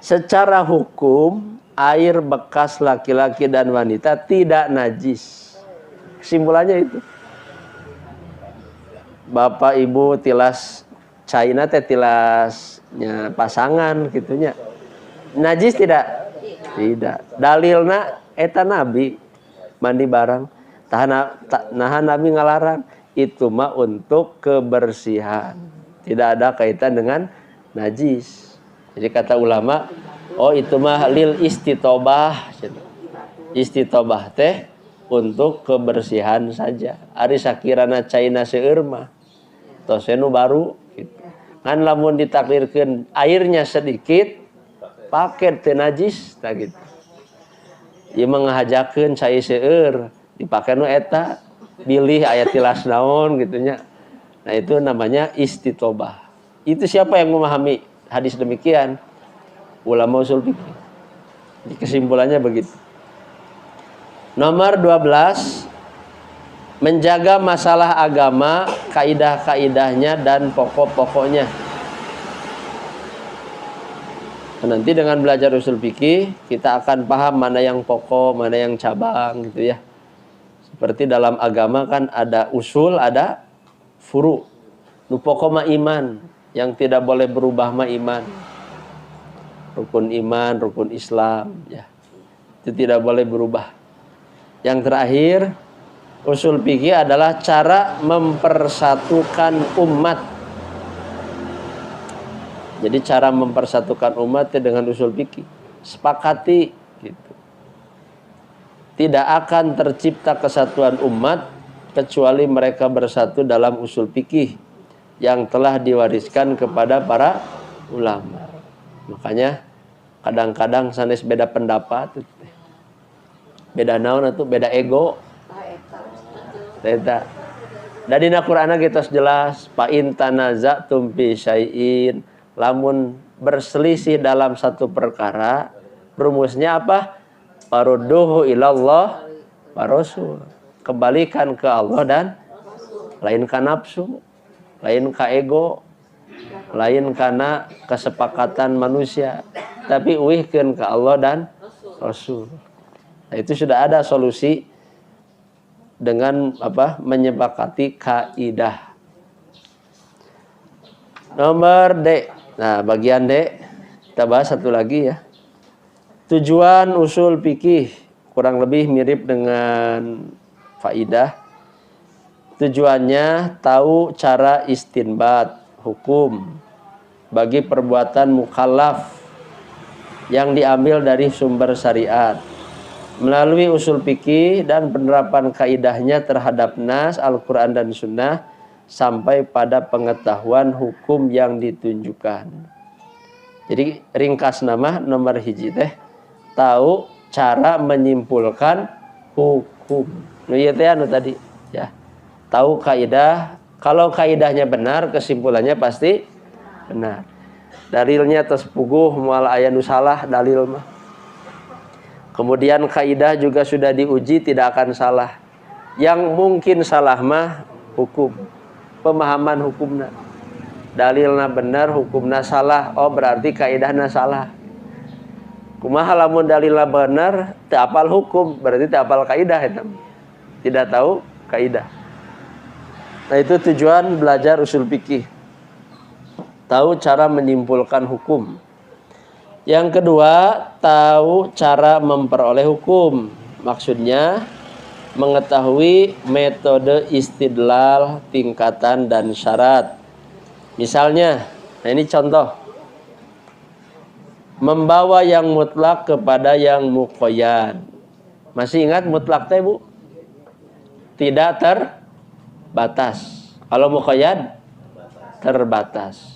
secara hukum air bekas laki-laki dan wanita tidak najis. Kesimpulannya itu. Bapak ibu tilas China teh tilasnya pasangan gitunya. Najis tidak? Tidak. Dalilna eta Nabi mandi bareng. Nah Nabi ngalarang itu mah untuk kebersihan. Tidak ada kaitan dengan najis. Jadi kata ulama, oh itu mah lil istitobah. Istitobah teh untuk kebersihan saja. Ari sakirana caina seueur mah tos nu baru gitu. Kan lamun ditakdirkeun airnya sedikit paket teu najis tah gitu. Ieu mah ngahajakeun cai seueur dipake nu eta bilih aya tilas naon gitu nya. Nah itu namanya istitobah. Itu siapa yang memahami hadis demikian? Ulama usul fikih. Jadi kesimpulannya begitu. Nomor 12, menjaga masalah agama, kaidah-kaidahnya dan pokok-pokoknya. Nanti dengan belajar usul fikih kita akan paham mana yang pokok, mana yang cabang gitu ya. Seperti dalam agama kan ada usul, ada furu. Nu pokok mah iman, yang tidak boleh berubah mah iman. Rukun iman, rukun Islam ya. Itu tidak boleh berubah. Yang terakhir, usul fikih adalah cara mempersatukan umat. Jadi cara mempersatukan umat dengan usul fikih, sepakati gitu. Tidak akan tercipta kesatuan umat kecuali mereka bersatu dalam usul fikih yang telah diwariskan kepada para ulama. Makanya kadang-kadang sanes beda pendapat, beda naon atuh, beda ego. Eta. Da dina Qur'ana kita jelas fa in tanaza'tum fi syai'in, lamun berselisih dalam satu perkara, rumusnya apa? Farudduhu ilallah wa rasul. Kembalikan ke Allah dan lain ka nafsu, lain ka ego, lain karena kesepakatan manusia, tapi uihkeun ke Allah dan Rasul. Nah, itu sudah ada solusi dengan apa? Menyepakati kaidah. Nomor D. Nah, bagian D kita bahas satu lagi ya. Tujuan usul fikih kurang lebih mirip dengan faidah. Tujuannya tahu cara istinbat hukum bagi perbuatan mukallaf yang diambil dari sumber syariat melalui usul fikih dan penerapan kaidahnya terhadap nas Al-Quran dan Sunnah sampai pada pengetahuan hukum yang ditunjukkan. Jadi ringkas nama nomor hiji teh tahu cara menyimpulkan hukum. Nu ieu teh anu tadi ya. Tahu kaidah. Kalau kaidahnya benar, kesimpulannya pasti benar. Dalilnya terpuguh mual aya nu salah dalil mah. Kemudian kaidah juga sudah diuji tidak akan salah. Yang mungkin salah mah hukum, pemahaman hukumna. Dalilna benar, hukumna salah. Oh berarti kaidahna salah. Kumaha lamun dalilna benar, teu apal hukum, berarti teu apal kaidah eta. Tidak tahu kaidah. Nah itu tujuan belajar usul fikih. Tahu cara menyimpulkan hukum. Yang kedua, tahu cara memperoleh hukum. Maksudnya mengetahui metode istidlal, tingkatan dan syarat. Misalnya, nah ini contoh. Membawa yang mutlak kepada yang muqayyad. Masih ingat mutlak teh, Bu? Tidak terbatas. Kalau muqayyad terbatas.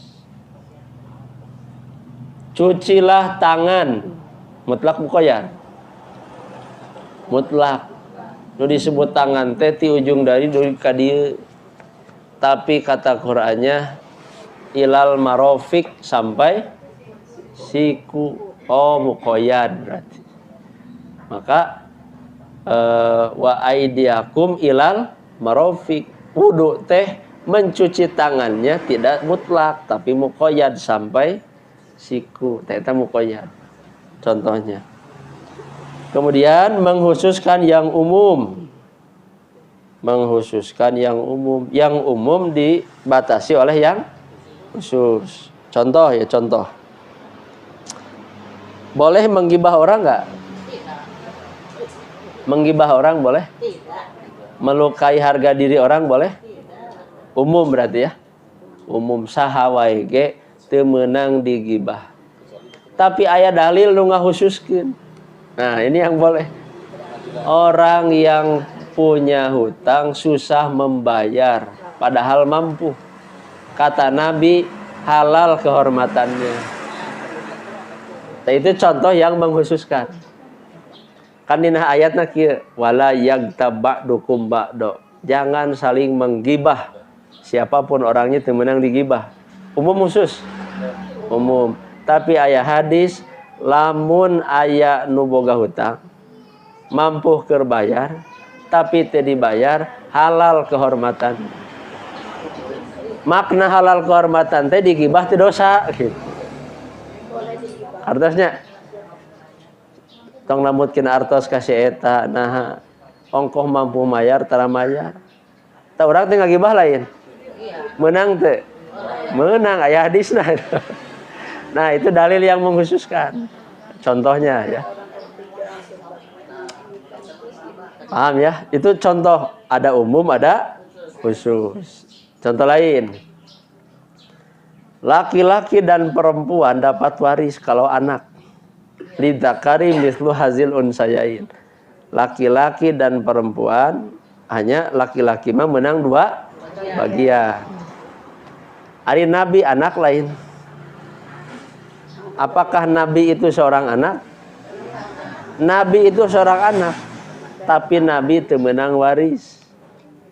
Cucilah tangan. Mutlak muqayyad. Mutlak. Nu disebut tangan teh ti ujung dari ka dieu. Tapi kata Qur'annya ilal marofik sampai siku. Oh muqayyad berarti. Maka wa aidiakum ilal marofik. Wudu teh mencuci tangannya tidak mutlak tapi muqayyad sampai siku. Eta muqayyad. Contohnya. Kemudian menghususkan yang umum. Menghususkan yang umum. Yang umum dibatasi oleh yang khusus. Contoh ya, contoh. Boleh menggibah orang enggak? Menggibah orang boleh? Melukai harga diri orang boleh? Umum berarti ya. Umum sahawai ge teu meunang digibah. Tapi aya dalil nu ngakhususkeun. Nah, ini yang boleh. Orang yang punya hutang susah membayar, padahal mampu. Kata Nabi, halal kehormatannya. Nah, itu contoh yang mengkhususkan. Kan dina ayatna kieu, wala yagtab ba'dukum ba'do. Jangan saling menggibah. Siapapun orangnya temenang digibah. Umum khusus. Umum. Tapi aya hadis, lamun aya nu boga hutang, mampu keur bayar, tapi teu dibayar, halal kehormatan. Makna halal kehormatan teh digibah teu dosa gitu. Artosnya tong namutkeun artos kasih eta, nah ongkoh mampu mayar tara mayar. Tah urang teh ngagibah lain. Menang teu? Menang, aya hadisna. Nah, itu dalil yang mengkhususkan. Contohnya ya. Paham ya? Itu contoh, ada umum, ada khusus. Contoh lain. Laki-laki dan perempuan dapat waris kalau anak. Lidzakari mislu hazil unsayain. Laki-laki dan perempuan, hanya laki-laki mah menang 2 bagian. Ari Nabi anak lain. Apakah Nabi itu seorang anak? Nabi itu seorang anak, tapi Nabi itu menang waris.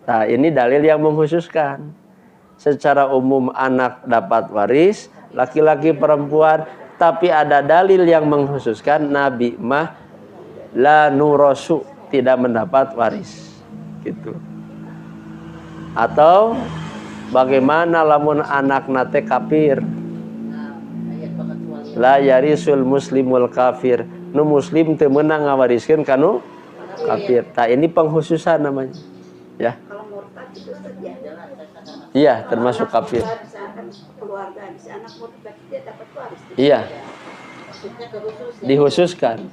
Nah, ini dalil yang mengkhususkan. Secara umum anak dapat waris, laki-laki perempuan, tapi ada dalil yang mengkhususkan Nabi mah la nurasu, tidak mendapat waris. Gitu. Atau bagaimana lamun anak nate kafir? La yarisul muslimul kafir. Nu muslim teu meunang ngawariskeun kanu kafir. Nah, ini pengkhususan namanya. Ya. Kalau murtad itu saja. Iya, termasuk kafir. Keluarga bisa anak murtad dia dapat waris. Iya. Dikhususkan.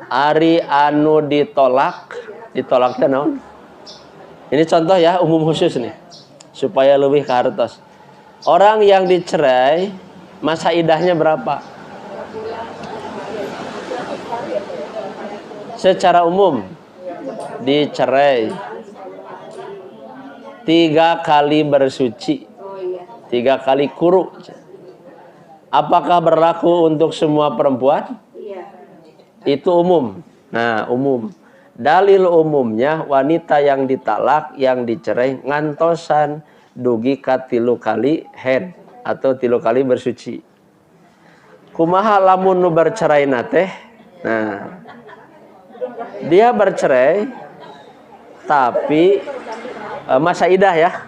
Ari anu ditolak teh naon? Ini contoh ya, umum khusus nih. Supaya lebih kartos. Orang yang dicerai, masa idahnya berapa? Secara umum dicerai 3 kali bersuci, 3 kali kuru. Apakah berlaku untuk semua perempuan? Itu umum. Nah, umum. Dalil umumnya wanita yang ditalak, yang dicerai ngantosan dugi ka 3 kali haid atau 3 kali bersuci. Kumaha lamun nu bercerai teh? Nah, dia bercerai tapi masa idah ya.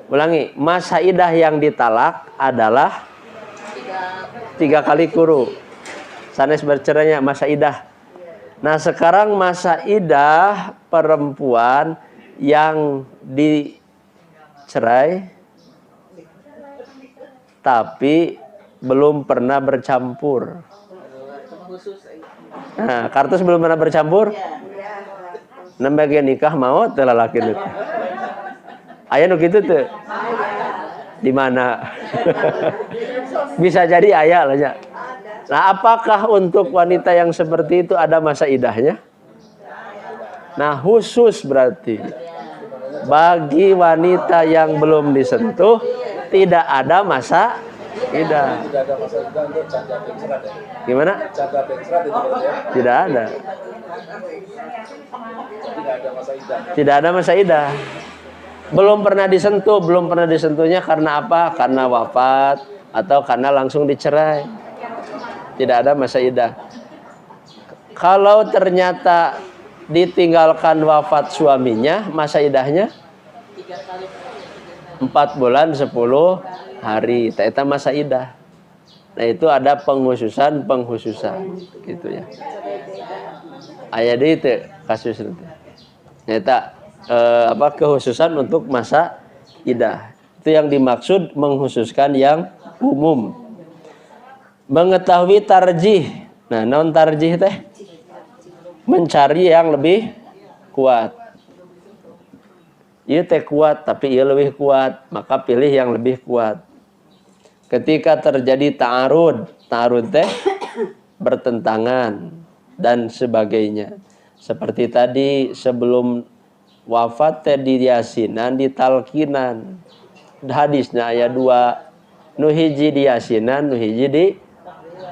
Ulangi, masa idah yang ditalak adalah 3 kali kuru. Sanes bercerainya masa idah. Nah, sekarang masa idah perempuan yang dicerai tapi belum pernah bercampur. Nah, kartus belum pernah bercampur. Nembagian nikah mau teh lalaki nu. Aya nu kitu teu? Di mana? Bisa jadi aya lah nya. Nah, apakah untuk wanita yang seperti itu ada masa idahnya? Nah, khusus berarti bagi wanita yang belum disentuh tidak ada masa idah. Tidak ada masa idah untuk janda bencrat ya. Gimana? Janda bencrat itu ya. Tidak ada. Tidak ada masa idah. Tidak ada masa idah. Belum pernah disentuh, belum pernah disentuhnya karena apa? Karena wafat atau karena langsung dicerai. Tidak ada masa idah. Kalau ternyata ditinggalkan wafat suaminya, masa idahnya 4 bulan 10 hari. Eta masa idah. Nah, itu ada penghususan gitu ya. Aya deui teu kasus itu. Eta kekhususan untuk masa idah. Itu yang dimaksud mengkhususkan yang umum. Mengetahui tarjih. Nah, non tarjih teh mencari yang lebih kuat. Ieu teh kuat tapi ieu lebih kuat, maka pilih yang lebih kuat. Ketika terjadi ta'arud teh bertentangan dan sebagainya. Seperti tadi sebelum wafat teh di yasinan di talkinan. Hadisnya ayat 2 nu hiji di yasinan nu hiji di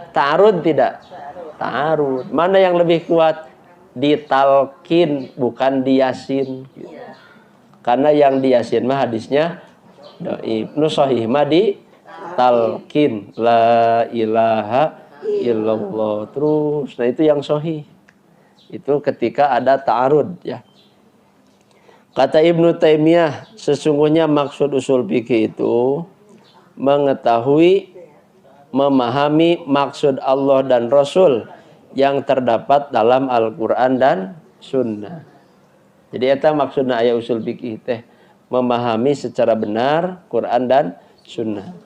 ta'arud tidak? Ta'arud. Mana yang lebih kuat? Di talqin bukan di yasin. Karena yang di yasin mah hadisnya dhaif. Nu sahih mah di talqin la ilaha illallah terus. Nah itu yang sahih. Itu ketika ada ta'arud ya. Kata Ibnu Taimiyah, sesungguhnya maksud usul fikih itu mengetahui, memahami maksud Allah dan Rasul yang terdapat dalam Al-Quran dan Sunnah. Jadi itu maksudnya ayat usul fikih teh, memahami secara benar Quran dan Sunnah.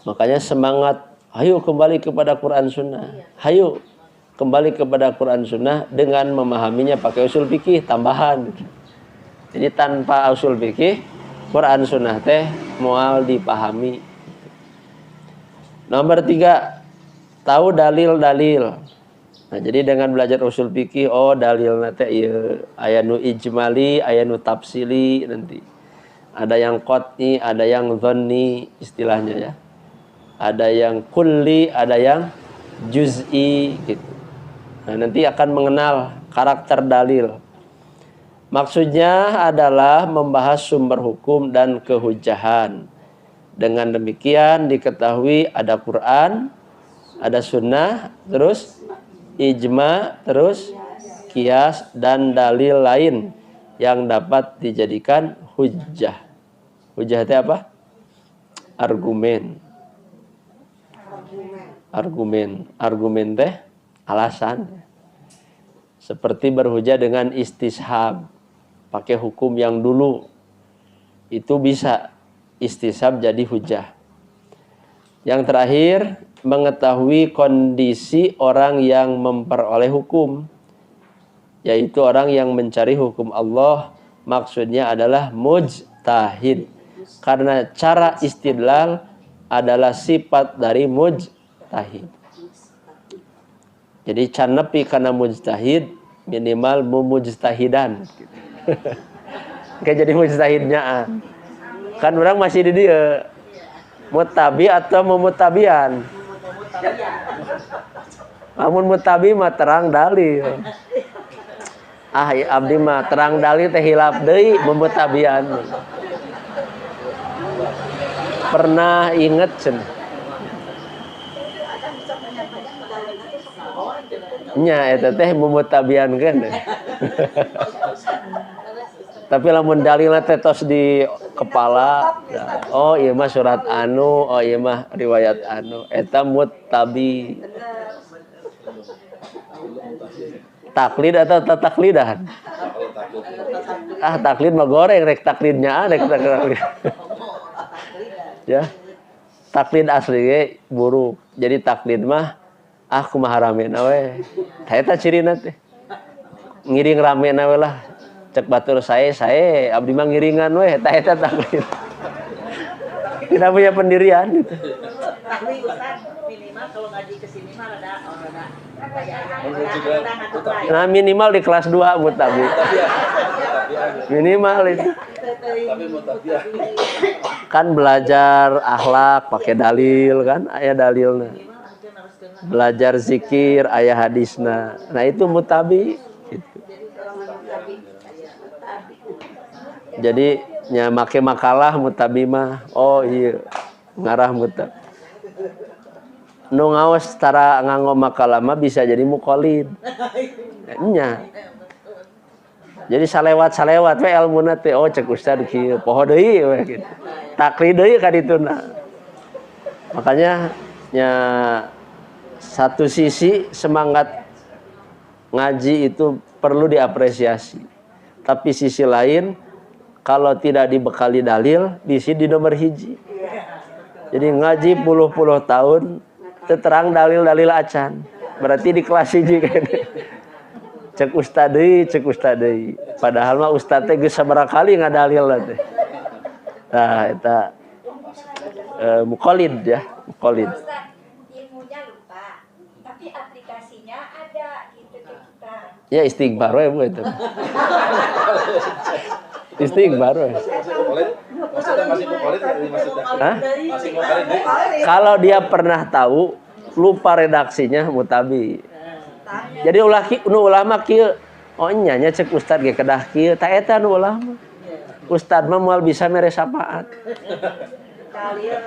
Makanya semangat, ayo kembali kepada Quran Sunnah. Ayo kembali kepada Quran Sunnah dengan memahaminya pakai usul fikih tambahan. Jadi tanpa usul fikih, Quran Sunnah teh moal dipahami. Nomor 3, tahu dalil-dalil. Nah, jadi dengan belajar usul fikih, oh dalilna teh ieu, aya nu ijmali, aya nu tafsili nanti. Ada yang qat'i, ada yang dhanni istilahnya ya. Ada yang kulli, ada yang juz'i gitu. Nah, nanti akan mengenal karakter dalil. Maksudnya adalah membahas sumber hukum dan kehujahan. Dengan demikian diketahui ada Quran, ada sunnah, terus ijma, terus qiyas dan dalil lain yang dapat dijadikan hujjah. Hujjah itu apa? Argumen. Argumen teh alasan. Seperti berhujjah dengan istishab, pakai hukum yang dulu, itu bisa istishab jadi hujjah. Yang terakhir, mengetahui kondisi orang yang memperoleh hukum, yaitu orang yang mencari hukum Allah, maksudnya adalah mujtahid. Karena cara istidlal adalah sifat dari mujtahid. Jadi can nepi kana mujtahid minimal mumujtahidan. Kayak jadi mujtahidnya. Kan orang masih di dia. Mutabi atau mumutabian. Namun mutabi mah terang dalil. Abdi mah terang dalil teh hilaf deui mumutabian. Pernah inget cenah. Nya eta teh mumutabian kan. Tapi lamun dalilna teh tos di kepala, oh ieu mah surat anu, oh ieu mah riwayat anu, eta muttabi. Taklid atau taklidan? Taklid mah goreng, rek taklidnya rek taklid. Ya. Taklid asli ge buruk. Jadi taklid mah kumaha rameuna we. Tah eta cirina teh. Ngiring rameuna we lah. Cek batur saya abdi mah ngiringan we, eta taklid. Tidak punya pendirian gitu. Tapi Ustaz minimal kalau ngaji ke sini mah rada nah minimal di kelas 2 mutabi. Minimal itu. Kan belajar akhlak pakai dalil kan, aya dalilna. Belajar zikir aya hadisna. Nah itu mutabi gitu. Jadi nya make makalah mutabi mah. Oh iya, ngarah mutab. Nu ngaos tara nganggo makalah mah bisa jadi muqallid. Nya. Jadi salewat we ilmuna teh oh cek ustad kieu, poho deui we gitu. Taklid deui ka dituna. Makanya nya satu sisi semangat ngaji itu perlu diapresiasi. Tapi sisi lain kalau tidak dibekali dalil, bisi di nomor hiji. Jadi ngaji puluh tahun, terang dalil-dalil acan. Berarti di kelas hiji kan. Cek ustadei. Padahal mah ustad teh geus sabaraha kali ngadalil teh. Nah, eta muqallid ya, muqallid. Ilmunya lupa, Ya istighfar we Bu itu. Istighfar we. Masih mukolit? Maksudnya masih mukolit nggak ini maksudnya? Hah? Masih mukolit deh. Kalau dia pernah tahu, lupa redaksinya mutabi. Jadi ulama kieu, oh nya cek ustad ge kedah kieu, ta eta nu ulama. Ustad mah moal bisa mere syafaat.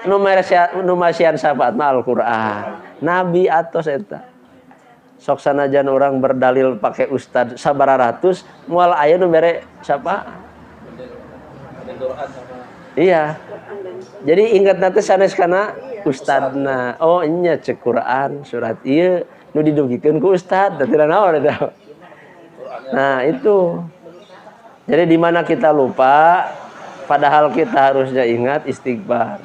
Nu masian syafaat mah Al-Qur'an. Nabi atos eta. Sok sanajan orang berdalil pakai ustad sabaraha ratus, moal aya nu mere syafaat. Ada doa sama. Iya. Jadi ingat nanti sanes kana ustadna. Oh nya cek Quran surat ieu nu didugikeun ku ustad, teu naon eta. Nah, itu. Jadi di mana kita lupa padahal kita harusnya ingat istighfar.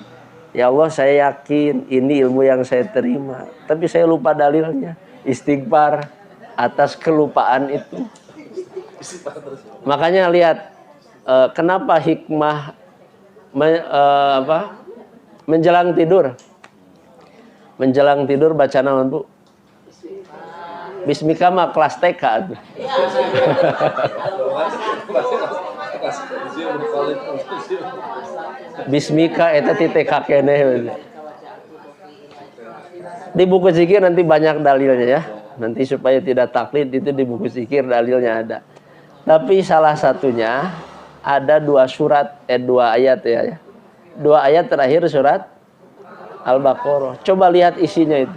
Ya Allah, saya yakin ini ilmu yang saya terima, tapi saya lupa dalilnya. Istighfar atas kelupaan itu. Makanya lihat kenapa hikmah menjelang tidur. Menjelang tidur baca naon, Bu? Bismika mah kelas TK tuh. Bismika eta ti TK keneh. Di buku zikir nanti banyak dalilnya ya. Nanti supaya tidak taklid itu di buku zikir dalilnya ada. Tapi salah satunya ada dua ayat ya. Dua ayat terakhir surat Al-Baqarah. Coba lihat isinya itu.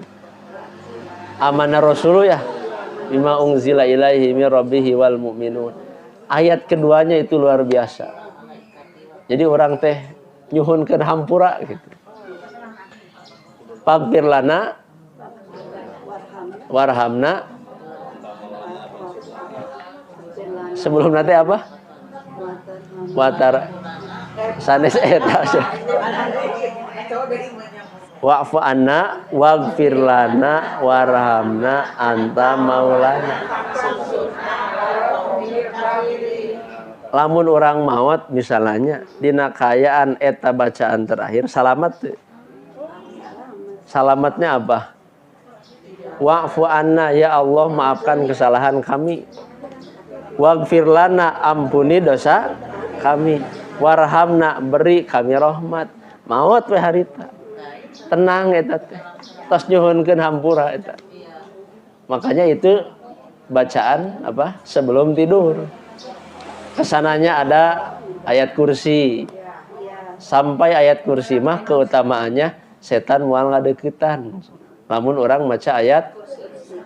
Amanah Rasul ya. Bima unzila ilaihi min rabbihi wal mu'minun. Ayat keduanya itu luar biasa. Jadi orang teh nyuhunkeun hampura gitu. Paghfir lana warhamna. Sebelum nanti apa? Watar sanes eta. Wa'fu anna waghfir lana warhamna anta maulana. Lamun orang maut misalnya dina kayaan eta bacaan terakhir salamat tuh. Salamatnya apa? Wa'fu anna, ya Allah maafkan kesalahan kami. Waghfir lana, ampuni dosa kami. Warhamna, beri kami rahmat. Maut we harita. Tenang eta teh. Tos nyuhunkeun hampura eta. Makanya itu bacaan apa? Sebelum tidur. Kesananya ada ayat kursi. Sampai ayat kursi mah keutamaannya setan moal ngadeukeutan. Lamun orang maca ayat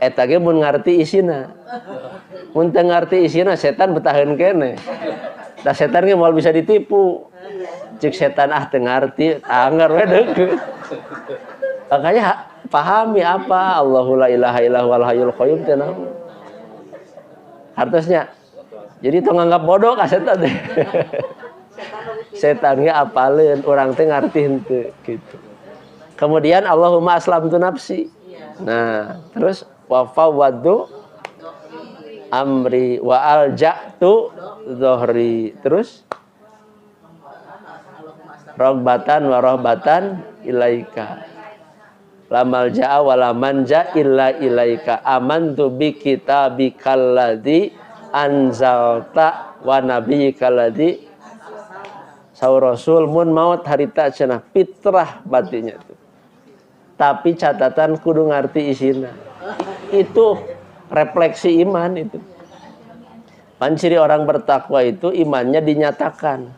eta ge mun ngarti isina. Mun teu ngarti isina setan betaheun keneh. Da setan ge moal bisa ditipu. Cik setan teu ngarti, anggar we deukeut. Makanya pahami apa Allahu la ilaha illallahul hayyul qayyum teh naon. Hartosnya. Jadi tong anggap bodoh ka setan teh. Setan ge apaleun, urang teh ngarti henteu gitu. Kemudian Allahumma aslamtu nafsi. Nah, terus wa fawwadtu amri wa alja'tu dhuhri. Terus rogbatan wa rohbatan ilaika. Lamal ja'a wa lamanja illa ilaika. Amantu bi kitabikal ladzi anzalta wa nabiyyikal ladzi saur rasul mun maut harita cenah fitrah batinya itu. Tapi catatan kudu ngarti isina. Itu refleksi iman itu. Ciri orang bertakwa itu imannya dinyatakan.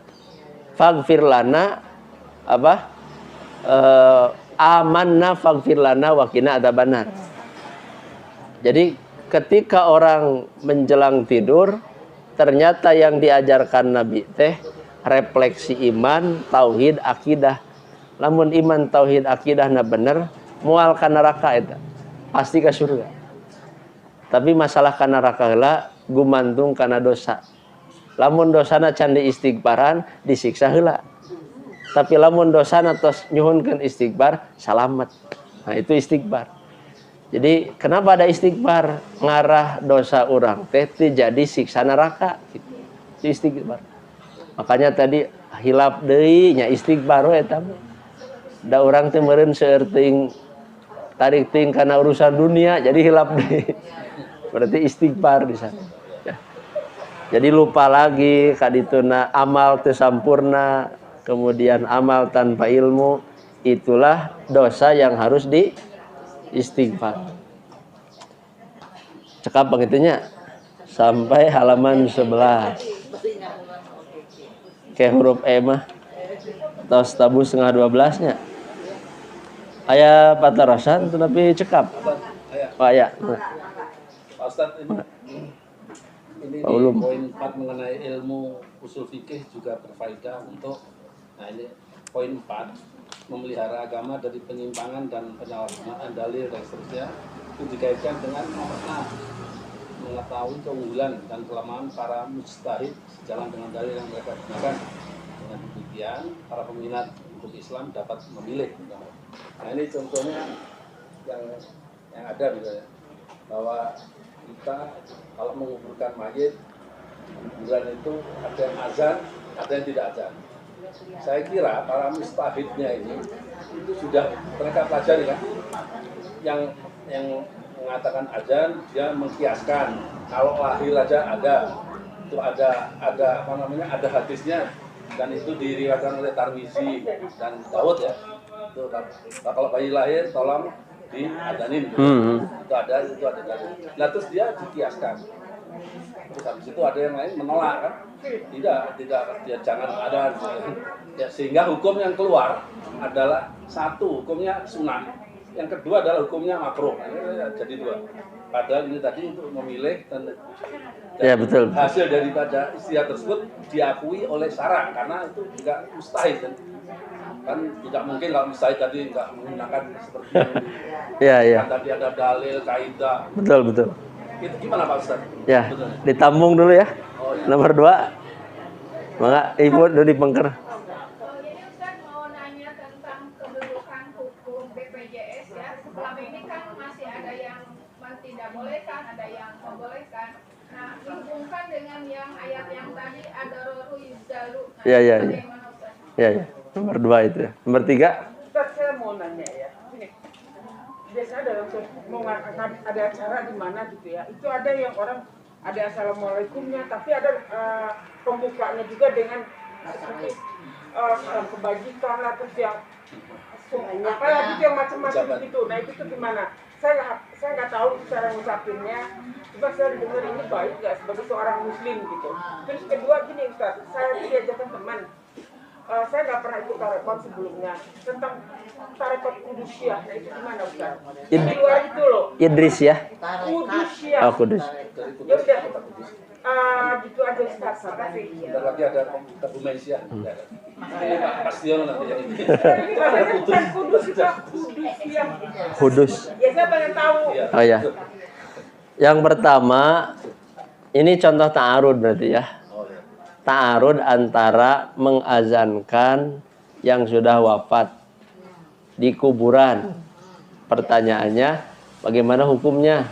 Faghfir lana apa? Amanna faghfir lana wa qina adzabannar. Jadi ketika orang menjelang tidur ternyata yang diajarkan Nabi teh refleksi iman, tauhid, akidah. Lamun iman, tauhid, akidahna bener, moal ka neraka eta. Pasti ke surga. Tapi masalah ka neraka heula gumantung kana dosa. Lamun dosana can diistighfaran, disiksa heula. Tapi lamun dosana tos nyuhunkeun istighfar, salamet. Nah, itu istighfar. Jadi kenapa ada istighfar? Ngarah dosa orang teh jadi siksa neraka gitu. Itu istighfar. Makanya tadi hilap deui nya istighfar we eta. Da urang teh meureun seueur teuing tarik teuing kana urusan dunia jadi hilap deui. Berarti istighfar di sana. Ya. Jadi lupa lagi kadituna amal teu sampurna, kemudian amal tanpa ilmu, itulah dosa yang harus di istighfar. Cekap begitunya sampai halaman 11. Kayak huruf E mah tos tabu setengah 12-nya. Aya patarasan tetapi cekap. Oh aya. Pak Ustadz, ini di Paulum. poin 4 mengenai ilmu usul fikih juga berfaedah untuk, nah ini poin 4, memelihara agama dari penyimpangan dan penyalahgunaan dalil dan seterusnya, itu dikaitkan dengan mengetahui keunggulan dan kelemahan para mujtahid sejalan dengan dalil yang mereka gunakan. Dengan demikian, para peminat untuk Islam dapat memilih. Nah ini contohnya yang ada misalnya, bahwa kita kalau menguburkan mayit di kuburan itu ada yang azan, ada yang tidak azan. Saya kira para mustahidnya ini itu sudah mereka pelajari kan, yang mengatakan azan dia mengkiaskan kalau lahir aja ada itu ada apa namanya, ada hadisnya, dan itu diriwayatkan oleh Tarmizi dan Daud ya. Itu kalau bayi lahir tolong diadanin gitu. Itu ada nah terus dia dikiaskan, terus habis itu ada yang lain menolak kan, tidak dia jangan ada ya, sehingga hukum yang keluar adalah satu hukumnya sunnah, yang kedua adalah hukumnya makruh. Jadi dua, padahal ini tadi untuk memilih dan Ya betul. hasil daripada istilah tersebut diakui oleh syara, karena itu juga mustahil kan tidak mungkin kalau mustahil tadi nggak menggunakan seperti ini. Ya. Kan tadi ada dalil, kaidah. Betul. Itu gimana Pak Ustaz? Ya, Betul. ditambung dulu ya. Oh, iya. Nomor 2. Maka Ibu dulu dipengker. Ini Ustaz mau nanya tentang kedudukan hukum BPJS ya. Selama ini kan masih ada yang tidak bolehkan, ada yang membolehkan. Nah, dihubungkan dengan yang ayat yang tadi ada roru yuzdalu. Nah, Ya. bagaimana Ustaz? Ya. Nomor 2 itu ya. Nomor 3. Ustaz, saya mau nanya ya. Gini, biasanya dalam mau ada acara di mana gitu ya, itu ada yang orang ada assalamualaikumnya, tapi ada pembukanya juga dengan seperti kebajikan lah, terus yang apa lagi yang macam-macam gitu. Nah itu tuh gimana? Saya nggak tahu cara ngucapinnya. Cuma saya dengar ini baik nggak sebagai seorang muslim gitu. Terus kedua gini Ustaz, saya diajarkan teman. Saya nggak pernah ikut tarekat sebelumnya tentang tarekat Kudusyah. Nah itu gimana Ustaz? Di luar itu loh. Idris ya. Kudusyah. Oh, Kudus. Ya udah. Gitu aja Ustaz. Makasih. Bentar lagi ada Kebumensia. Ini Pak Pastion nanti yang ini. Bukan Kudus, Kudusyah. Kudus. Ya saya pengen tahu. Oh ya. Yang pertama, ini contoh ta'arud berarti ya. Ta'arud antara mengazankan yang sudah wafat di kuburan. Pertanyaannya, bagaimana hukumnya?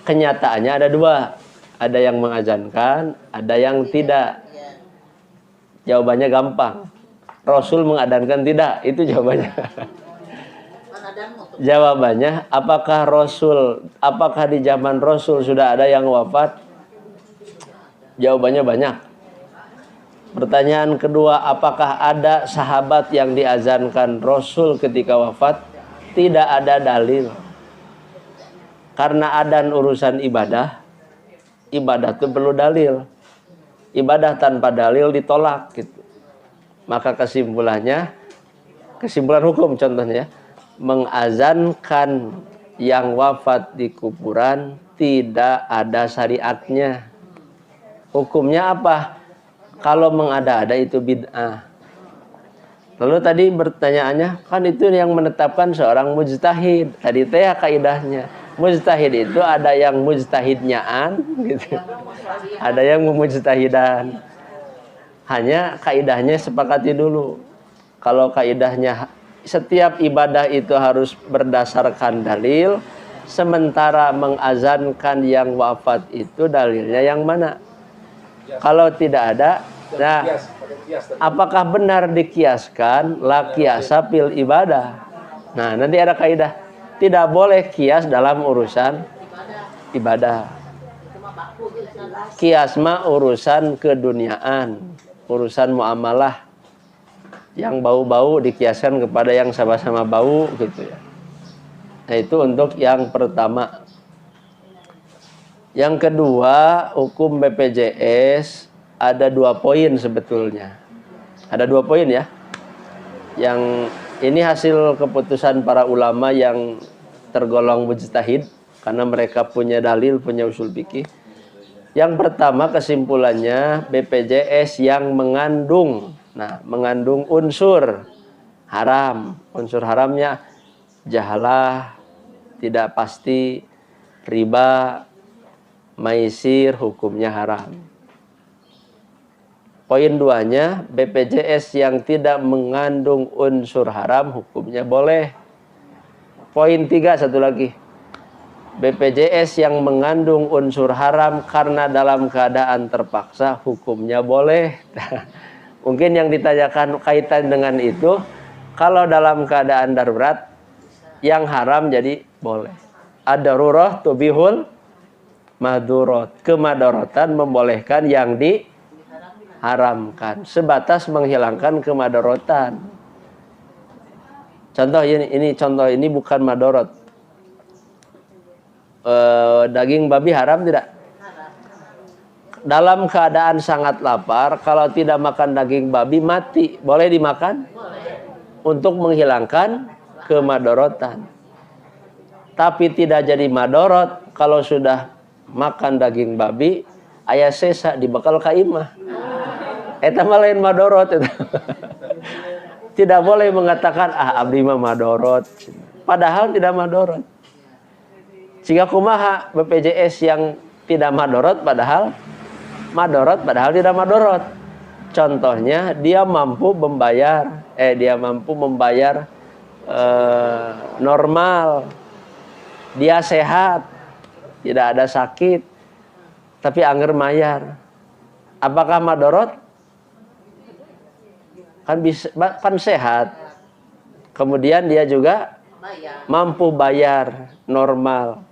Kenyataannya ada 2. Ada yang mengazankan, ada yang tidak. Jawabannya gampang. Rasul mengadzankan tidak, itu jawabannya. Jawabannya, apakah di zaman Rasul sudah ada yang wafat? Jawabannya banyak. Pertanyaan kedua, apakah ada sahabat yang diazankan Rasul ketika wafat? Tidak ada dalil. Karena adzan urusan ibadah itu perlu dalil. Ibadah tanpa dalil ditolak gitu. Maka kesimpulan hukum contohnya, mengazankan yang wafat di kuburan tidak ada syariatnya. Hukumnya apa? Kalau mengada-ada itu bid'ah. Lalu tadi pertanyaannya, kan itu yang menetapkan seorang mujtahid. Tadi teh kaidahnya. Mujtahid itu ada yang mujtahidnyaan gitu. Ada yang memujtahidan. Hanya kaidahnya sepakati dulu. Kalau kaidahnya setiap ibadah itu harus berdasarkan dalil, sementara mengazankan yang wafat itu dalilnya yang mana? Kalau tidak ada, nah, apakah benar dikiaskan? La kiasa fil ibadah. Nah, nanti ada kaidah. Tidak boleh kias dalam urusan ibadah. Itu mah baku gitu kan. Kias mah urusan keduniaan, urusan muamalah yang bau-bau dikiaskan kepada yang sama-sama bau gitu ya. Nah itu untuk yang pertama. Yang kedua, hukum BPJS ada 2 poin sebetulnya. Ada 2 poin ya. Yang ini hasil keputusan para ulama yang tergolong mujtahid karena mereka punya dalil, punya usul fikih. Yang pertama kesimpulannya BPJS yang mengandung unsur haram. Unsur haramnya jahalah, tidak pasti, riba, maisir, hukumnya haram. Poin 2-nya, BPJS yang tidak mengandung unsur haram, hukumnya boleh. Poin 3, satu lagi. BPJS yang mengandung unsur haram karena dalam keadaan terpaksa, hukumnya boleh. Mungkin yang ditanyakan kaitan dengan itu, kalau dalam keadaan darurat, yang haram jadi boleh. Ad-darurah tubihul madurot. Kemadorotan membolehkan yang diharamkan. Sebatas menghilangkan kemadorotan. Contoh ini bukan madorot. Daging babi haram tidak? Dalam keadaan sangat lapar, kalau tidak makan daging babi mati. Boleh dimakan? Boleh. Untuk menghilangkan kemadorotan. Tapi tidak jadi madorot kalau sudah makan daging babi, aya sesa dibekal ka imah. Eta mah lain madorot eta. Tidak boleh mengatakan abdi mah madorot. Padahal tidak madorot. Sehingga kumaha BPJS yang tidak madorot padahal madorot padahal tidak madorot. Contohnya dia mampu membayar normal. Dia sehat. Tidak ada sakit, tapi angger mayar. Apakah madorot? Kan sehat. Kemudian dia juga mampu bayar normal.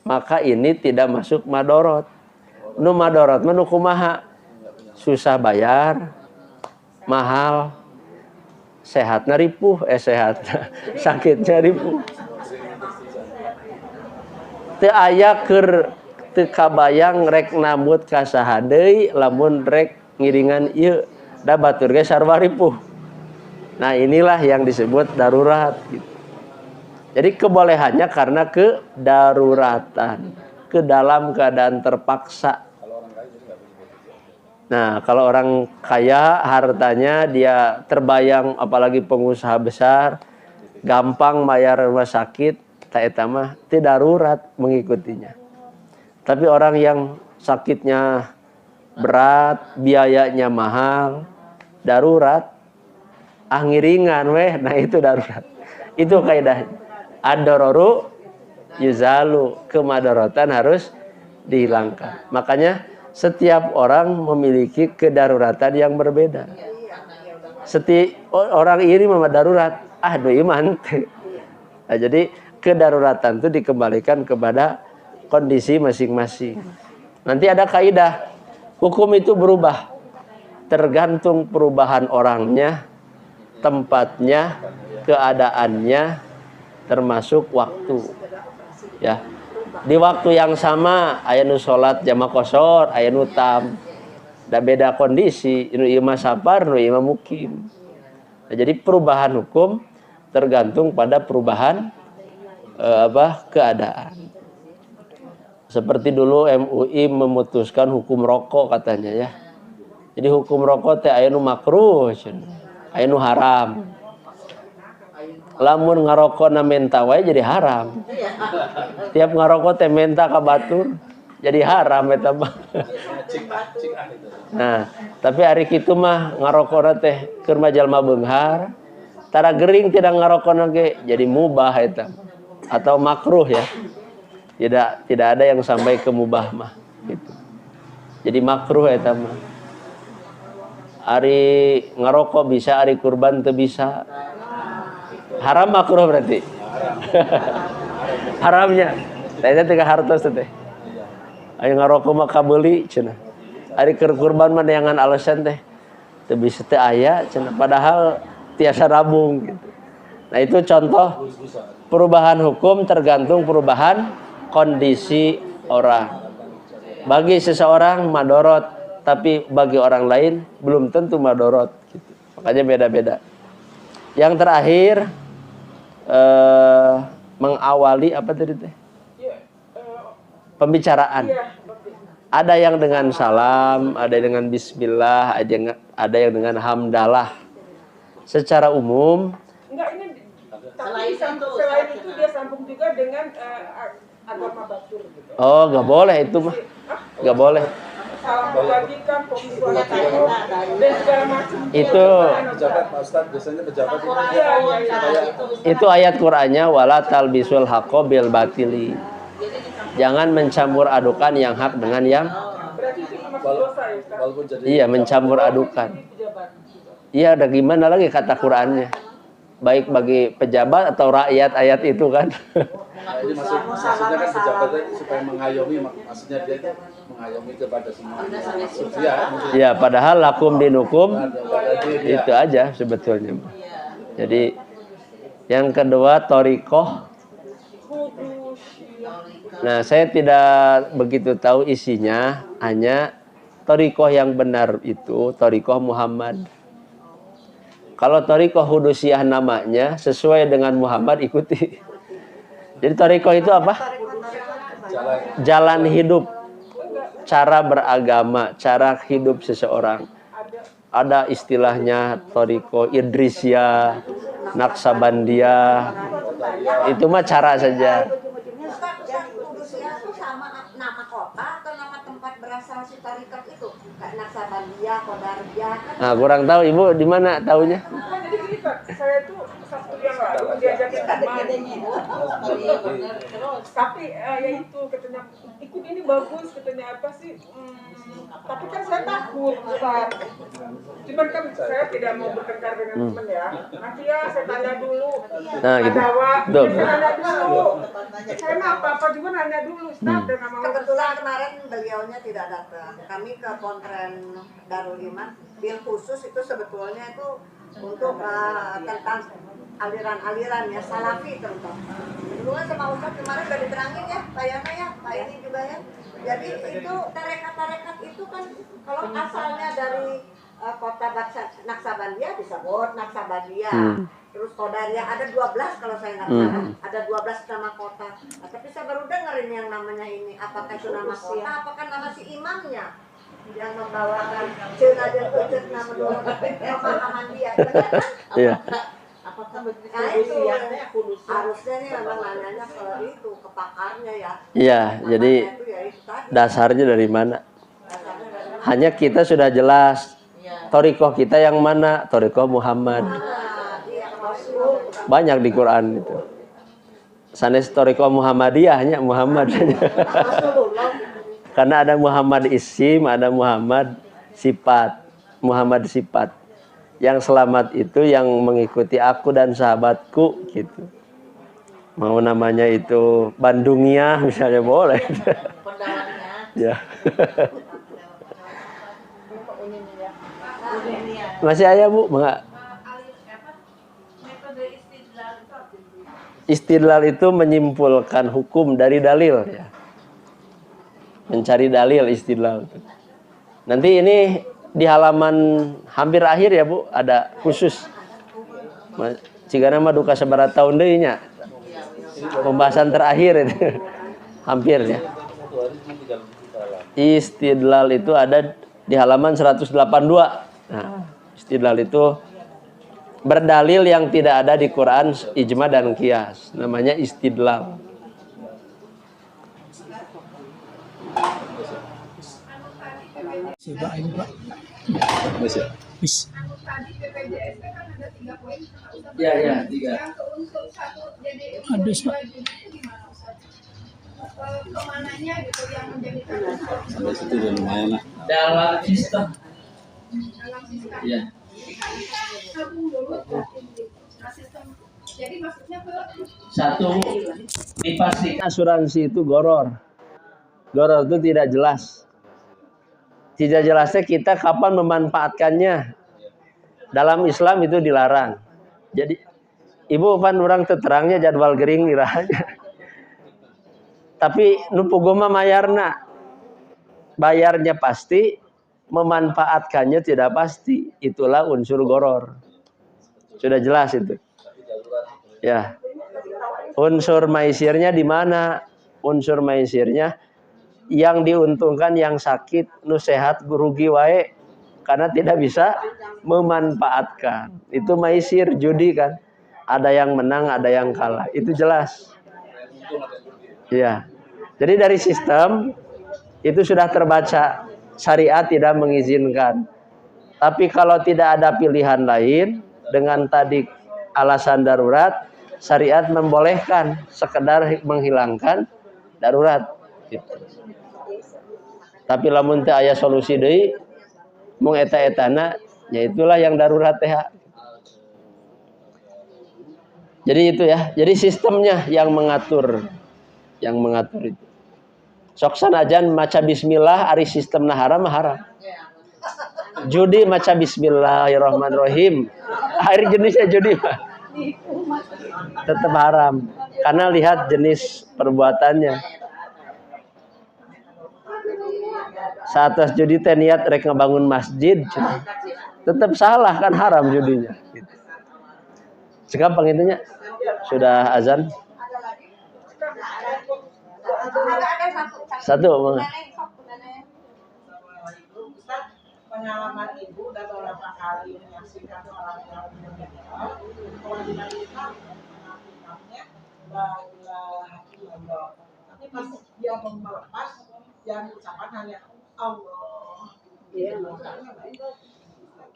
Maka ini tidak masuk madorot. Nu madorot nu kumaha? Susah bayar, mahal, sehatnya ripuh, sakitnya ripuh. Teu aya keur teu kabayang rek namut ka saha deui lamun rek ngiringan ieu da batur ge sarua ripuh. Nah, inilah yang disebut darurat gitu. Jadi kebolehannya karena kedaruratan, ke dalam keadaan terpaksa. Nah, kalau orang kaya hartanya dia terbayang, apalagi pengusaha besar, gampang bayar rumah sakit, eta mah teu darurat mengikutinya. Tapi orang yang sakitnya berat, biayanya mahal, darurat, ngiringan weh, nah itu darurat. Itu kaidahnya. Ad-dararu yuzalu, kemadharatan harus dihilangkan. Makanya setiap orang memiliki kedaruratan yang berbeda. Setiap orang ini memang darurat, do iman. Nah, jadi kedaruratan itu dikembalikan kepada kondisi masing-masing. Nanti ada kaidah, hukum itu berubah tergantung perubahan orangnya, tempatnya, keadaannya, termasuk waktu. Ya, di waktu yang sama aya nu salat jamaah qashar, aya nu tam. Da beda kondisi, nu ieu mah safar, nu ieu mah mukim. Nah, jadi perubahan hukum tergantung pada perubahan keadaan. Seperti dulu MUI memutuskan hukum rokok katanya ya. Jadi hukum rokok teh aya nu makruh, aya nu haram. Lamun ngarokona menta wae jadi haram. Tiap ngarokok teh menta ka batur jadi haram eta mah. Nah, tapi hari kitu mah ngarokona teh keur majalma beunghar, tara gering tidak ngarokona ge jadi mubah eta. Atau makruh ya. Tidak ada yang sampai ke mubah mah gitu. Jadi makruh eta mah. Ari ngarokok bisa, ari kurban teu bisa. Haram makruh berarti. Haramnya. Saya teh hartos teh. Aya ngaroko mah kabeuli cenah. Ari keur kurban mah neangan alasan teh. Teu bisa teh aya cenah padahal tiasa nabung gitu. Nah, itu contoh perubahan hukum tergantung perubahan kondisi orang. Bagi seseorang madorot, tapi bagi orang lain belum tentu madorot gitu. Makanya beda-beda. Yang terakhir mengawali apa tadi teh? Pembicaraan. Ada yang dengan salam, ada yang dengan bismillah, ada yang dengan hamdalah. Secara umum. Enggak, ini selain itu dia sambung juga dengan agama Batur gitu. Oh, nggak boleh itu mah. Nggak boleh. Salam kebajikan, dan segala macam. Itu Pejabat Pak Ustadz biasanya pejabat itu ayat Qur'annya wala talbisul haqqo bil batili. Jangan mencampur adukan yang hak dengan yang Berarti itu masuk dosa ya, Ustaz? walaupun jadi iya mencampur adukan. Iya, ada gimana lagi kata Qur'annya? Baik bagi pejabat atau rakyat ayat itu kan. Nah, ini maksudnya kan pejabatnya supaya mengayomi, maksudnya dia itu mengayomi kepada semua manusia. Ya, padahal lakum dinukum Dia itu aja sebetulnya. Jadi yang kedua torikoh. Nah, saya tidak begitu tahu isinya, hanya torikoh yang benar itu torikoh Muhammad. Kalau torikoh Hudusiyah namanya sesuai dengan Muhammad ikuti. Jadi torikoh itu apa? Jalan hidup, cara beragama, cara hidup seseorang. Ada istilahnya torikoh Idrisiyah, Naksabandiyah. Itu mah cara saja. Kudusnya itu sama nama kota atau nama tempat berasal si tarikat itu? Kayak Naksabandiyah, Qadariyah kan? Nah, kurang tahu Ibu di mana tahunya? Bukan, jadi gini Pak, saya tuh Sabtu yang lalu diajakin teman. Tapi ya itu katanya ikut ini bagus, katanya apa sih? Tapi kan saya takut, Ustaz. Cuman kan saya tidak mau bertengkar dengan teman ya. Nanti ya saya tanya dulu. Nah, gitu. Betul. Saya tanya dulu. Saya mah apa-apa juga nanya dulu, Ustaz. Dan nama Kebetulan kemarin beliaunya tidak datang. Kami ke Pontren Darul Iman. Bil khusus itu sebetulnya itu untuk tentang aliran-aliran ya, salafi terutama. Dulu kan sama Ustaz kemarin udah diterangin ya, Pak Yana ya, Pak ini juga ya. Jadi itu tarekat-tarekat itu kan kalau asalnya dari kota Naksabandiyah disebut Naksabandiyah. Terus Qadariyah ada 12 kalau saya nggak salah. Ada 12 nama kota. Nah, tapi saya baru dengerin yang namanya ini. Apakah itu nama kota? Apakah nama si imamnya yang membawakan cenah nama dua pemahaman dia? Iya. Apakah begitu Nah itu kudusnya? harusnya nih memang nanyanya ke itu ke pakarnya ya. Iya, jadi Pakarnya itu ya itu tadi. dasarnya dari mana? Dasarnya dari mana? Hanya kita sudah jelas. Torikoh kita yang mana? Torikoh Muhammad. Iya Rasul. Banyak di Quran itu. Sanes torikoh Muhammadiyah hanya Muhammad saja. Karena ada Muhammad isim, ada Muhammad sifat. Muhammad sifat. Yang selamat itu yang mengikuti aku dan sahabatku gitu. Mau namanya itu Bandungnya misalnya boleh. Ya. Masih ada Bu? Enggak. Metode istidlal itu apa? Istidlal itu menyimpulkan hukum dari dalil ya. Mencari dalil istidlal. Nanti ini di halaman hampir akhir ya Bu, ada khusus. Jika nama duka sebarat tahun deui nya. Pembahasan terakhir itu. Hampir ya. Istidlal itu ada di halaman 182. Nah, istidlal itu berdalil yang tidak ada di Quran, ijma dan qiyas. Namanya istidlal. Coba ini Pak. Bis. Tadi BPJS kan ada 3 poin. Ya, 3. Yang untuk satu jadi Hadis, Pak. gimana Ustaz? Kemananya gitu yang menjadi tanggung sampai situ udah lumayan lah. Dalam sistem. dalam sistem. Ya. Gabung dulu nah, sistem Jadi maksudnya ke Satu, dipastikan asuransi itu goror. Goror itu tidak jelas. Tidak jelasnya kita kapan memanfaatkannya. Dalam Islam itu dilarang. Jadi ibu pan orang terterangnya jadwal gering irahnya. Tapi nupu goma mayarna. Bayarnya pasti, memanfaatkannya tidak pasti. Itulah unsur goror. Sudah jelas itu. Ya. Unsur maisirnya di mana? Unsur maisirnya yang diuntungkan yang sakit, nu sehat rugi wae karena tidak bisa memanfaatkan. Itu maisir judi kan. Ada yang menang, ada yang kalah. Itu jelas. Ya. Jadi dari sistem itu sudah terbaca syariat tidak mengizinkan. Tapi kalau tidak ada pilihan lain dengan tadi alasan darurat, syariat membolehkan sekedar menghilangkan darurat. Gitu. Tapi lamun teu aya solusi deui mung eta-etana ya itulah yang darurat teh. Jadi itu ya. Jadi sistemnya yang mengatur itu. Sok sanajan maca bismillah ari sistemna haram haram. Judi maca bismillahirrahmanirrahim. Ari jenisnya judi tetap haram karena lihat jenis perbuatannya. Saat judi teh niat rek ngebangun masjid, tetap salah kan haram judinya. Gitu. Sekarang pengitunya sudah azan. Satu. Pengalaman ibu udah beberapa kali menyaksikan orang yang meninggal, kewajiban kita mengakukannya Allah. Tapi pas dia mau melepas, yang ucapan hanya Allah.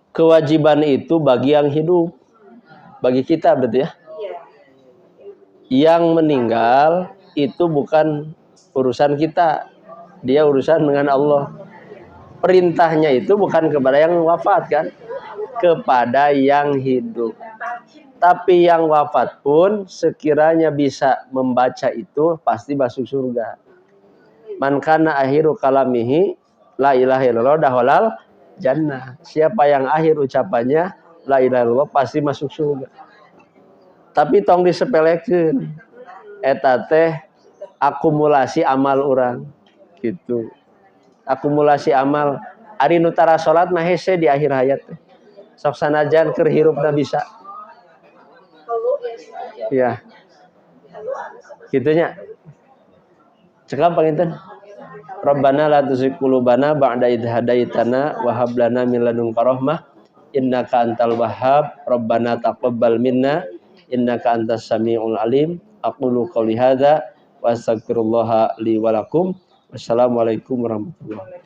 Kewajiban itu bagi yang hidup, bagi kita betul ya. Yang meninggal itu bukan urusan kita, dia urusan dengan Allah. Perintahnya itu bukan kepada yang wafat kan, kepada yang hidup. Tapi yang wafat pun sekiranya bisa membaca itu pasti masuk surga. Man kana akhiru kalamihi la ilaha illallah dakhalal jannah. Siapa yang akhir ucapannya la ilaha illallah pasti masuk surga. Tapi tong disepelekeun. Eta teh akumulasi amal orang gitu. Akumulasi amal ari nu tara salat mah hese di akhir hayat teh. Sok sanajan keur hirupna bisa. Ya. Gitunya. Cekap panginten. Rabbana la tuzigh qulubana ba'da idh hadaitana wa hab lana min ladunka rahmah innaka antal wahhab. Rabbana taqabbal minna innaka antas samiul alim. Aqulu qouli hadza wa astaghfirullaha li wa lakum. Wassalamualaikum warahmatullahi wabarakatuh.